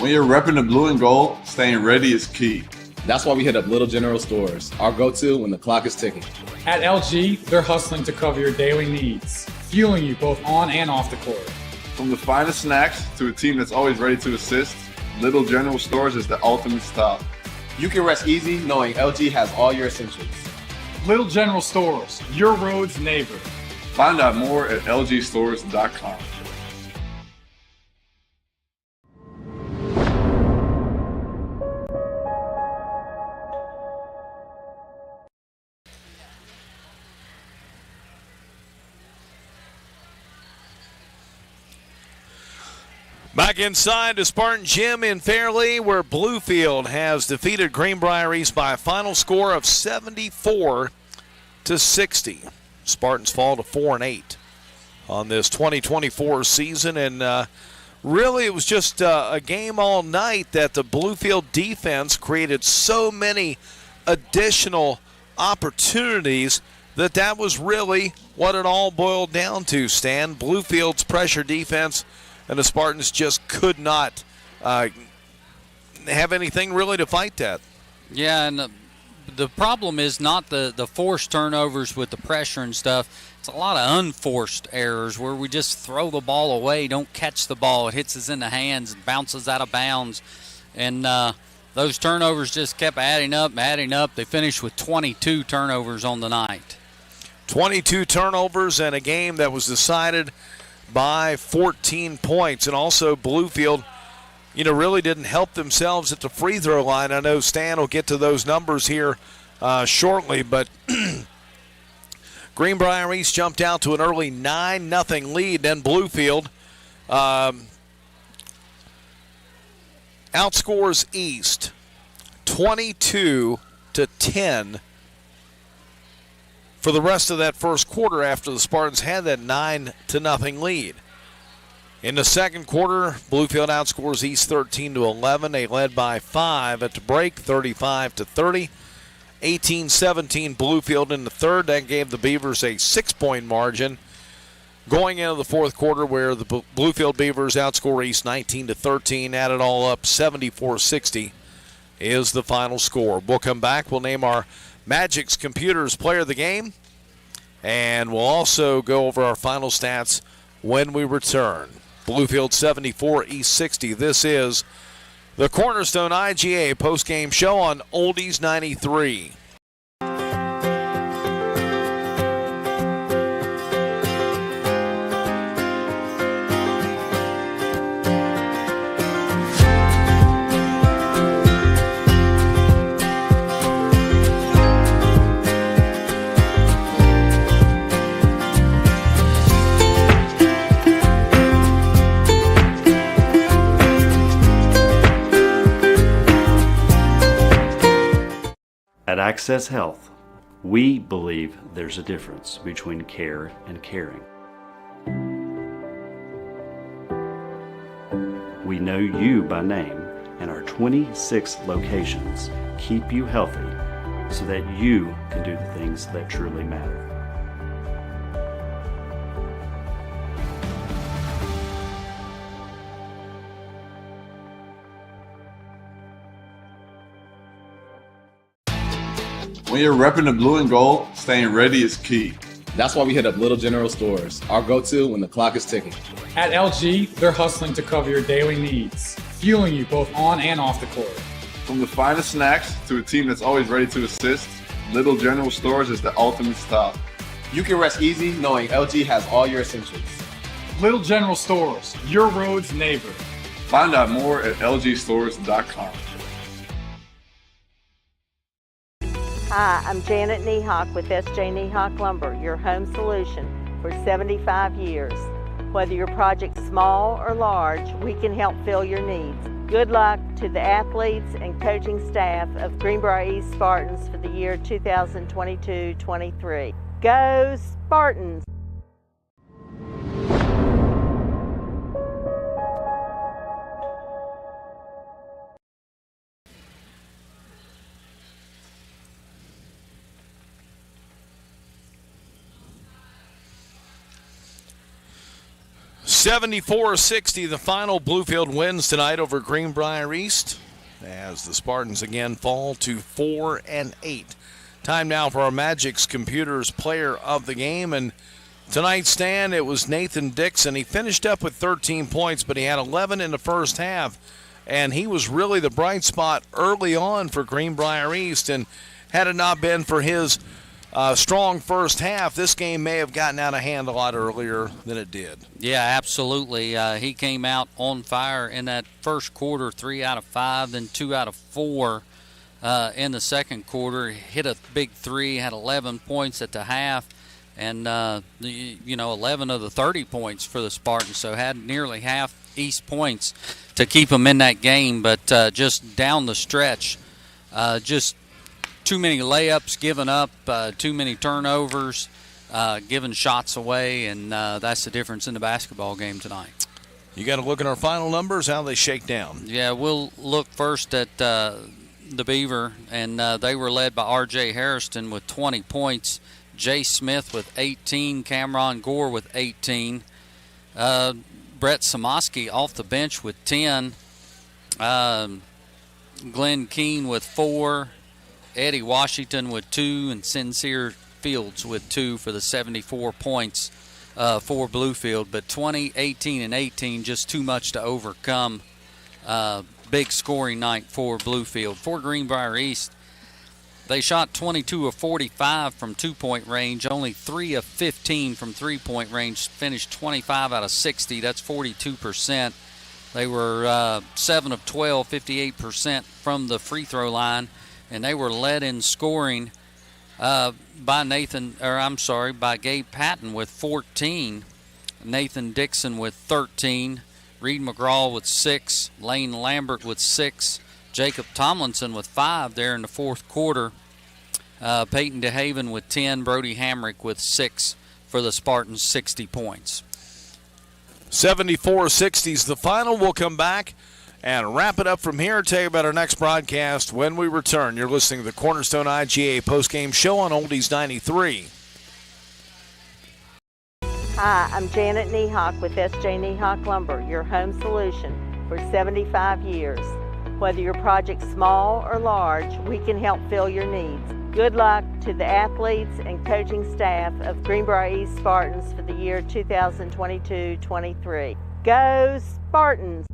When you're repping the blue and gold, staying ready is key. That's why we hit up Little General Stores, our go-to when the clock is ticking. At LG, they're hustling to cover your daily needs, fueling you both on and off the court. From the finest snacks to a team that's always ready to assist, Little General Stores is the ultimate stop. You can rest easy knowing LG has all your essentials. Little General Stores, your road's neighbor. Find out more at lgstores.com. Back inside the Spartan Gym in Fairleigh, where Bluefield has defeated Greenbrier East by a final score of 74-60. Spartans fall to 4-8 on this 2024 season, and really it was just a game all night that the Bluefield defense created so many additional opportunities that was really what it all boiled down to, Stan. Bluefield's pressure defense, and the Spartans just could not have anything really to fight that. Yeah, and the problem is not the forced turnovers with the pressure and stuff. It's a lot of unforced errors where we just throw the ball away, don't catch the ball. It hits us in the hands, bounces out of bounds. And those turnovers just kept adding up. They finished with 22 turnovers on the night. 22 turnovers in a game that was decided by 14 points. And also Bluefield, really didn't help themselves at the free throw line. I know Stan will get to those numbers here shortly, but Greenbrier East jumped out to an early 9-0 lead. Then Bluefield outscores East 22-10 for the rest of that first quarter after the Spartans had that 9-0 lead. In the second quarter, Bluefield outscores East 13-11. They led by 5 at the break, 35-30. 18-17 Bluefield in the third. That gave the Beavers a 6-point margin. Going into the fourth quarter, where the Bluefield Beavers outscore East 19-13, add it all up, 74-60 is the final score. We'll come back. We'll name our Magic's Computers Player of the Game, and we'll also go over our final stats when we return. Bluefield 74, East 60. This is the Cornerstone IGA postgame show on Oldies 93. At Access Health, we believe there's a difference between care and caring. We know you by name, and our 26 locations keep you healthy so that you can do the things that truly matter. When you're repping the blue and gold, staying ready is key. That's why we hit up Little General Stores, our go-to when the clock is ticking. At LG, they're hustling to cover your daily needs, fueling you both on and off the court. From the finest snacks to a team that's always ready to assist, Little General Stores is the ultimate stop. You can rest easy knowing LG has all your essentials. Little General Stores, your road's neighbor. Find out more at lgstores.com. Hi, I'm Janet Niehawk with S.J. Niehawk Lumber, your home solution for 75 years. Whether your project's small or large, we can help fill your needs. Good luck to the athletes and coaching staff of Greenbrier East Spartans for the year 2022-23. Go Spartans! '74-60, the final. Bluefield wins tonight over Greenbrier East as the Spartans again fall to 4-8. Time now for our Magic's Computers Player of the Game, and tonight's stand, it was Nathan Dixon. He finished up with 13 points, but he had 11 in the first half, and he was really the bright spot early on for Greenbrier East, and had it not been for his strong first half, this game may have gotten out of hand a lot earlier than it did. Yeah, absolutely. He came out on fire in that first quarter, 3 out of 5, then 2 out of 4 in the second quarter. Hit a big three, had 11 points at the half, and 11 of the 30 points for the Spartans, so had nearly half East points to keep them in that game. But just down the stretch, just too many layups given up, too many turnovers, giving shots away, and that's the difference in the basketball game tonight. You got to look at our final numbers, how they shake down. Yeah, we'll look first at the Beaver, and they were led by R.J. Harrison with 20 points, Jay Smith with 18, Cameron Gore with 18, Brett Samoski off the bench with 10, Glenn Keene with 4, Eddie Washington with 2, and Sincere Fields with 2 for the 74 points for Bluefield. But 20, 18, and 18, just too much to overcome. Big scoring night for Bluefield. For Greenbrier East, they shot 22 of 45 from two-point range, only 3 of 15 from three-point range, finished 25 out of 60. That's 42%. They were 7 of 12, 58% from the free throw line. And they were led in scoring by Gabe Patton with 14, Nathan Dixon with 13, Reed McGraw with 6, Lane Lambert with 6, Jacob Tomlinson with 5 there in the fourth quarter, Peyton DeHaven with 10, Brody Hamrick with 6 for the Spartans, 60 points. 74-60 is the final. We'll come back and wrap it up from here. Tell you about our next broadcast when we return. You're listening to the Cornerstone IGA postgame show on Oldies 93. Hi, I'm Janet Niehawk with S.J. Niehawk Lumber, your home solution for 75 years. Whether your project's small or large, we can help fill your needs. Good luck to the athletes and coaching staff of Greenbrier East Spartans for the year 2022-23. Go Spartans!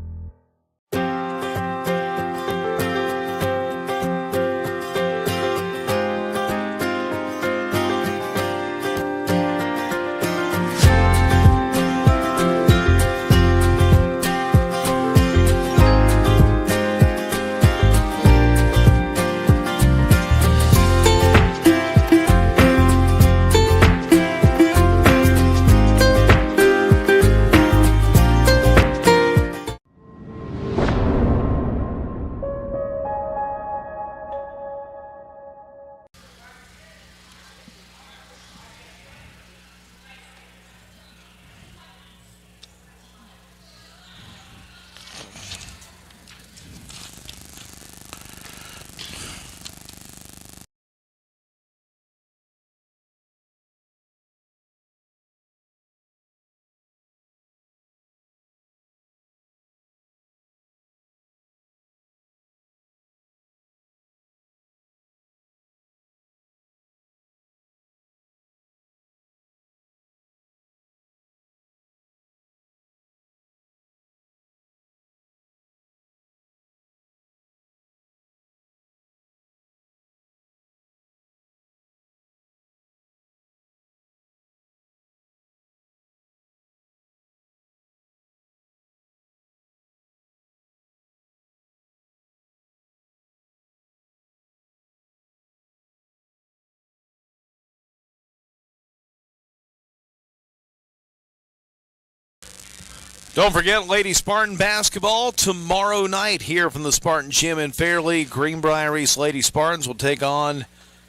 Don't forget Lady Spartan basketball tomorrow night here from the Spartan Gym in Fairleigh. Greenbrier East Lady Spartans will take on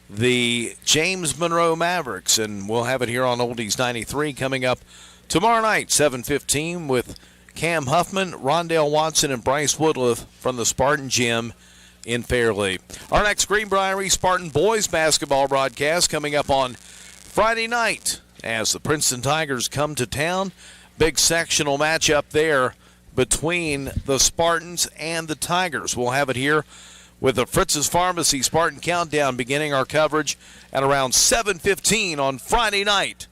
the James Monroe Mavericks, and we'll have it here on Oldies 93 coming up tomorrow night, 7:15, with Cam Huffman, Rondell Watson, and Bryce Woodliff from the Spartan Gym in Fairleigh. Our next Greenbrier East Spartan boys basketball broadcast coming up on Friday night as the Princeton Tigers come to town. Big sectional matchup there between the Spartans and the Tigers. We'll have it here with the Fritz's Pharmacy Spartan Countdown beginning our coverage at around 7:15 on Friday night.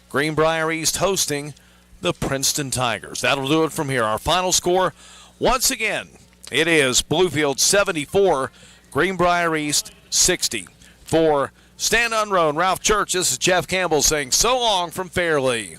Greenbrier East hosting the Princeton Tigers. That'll do it from here. Our final score, once again, it is Bluefield 74, Greenbrier East 60. For Stand on Road, Ralph Church, this is Jeff Campbell saying so long from Fairleigh.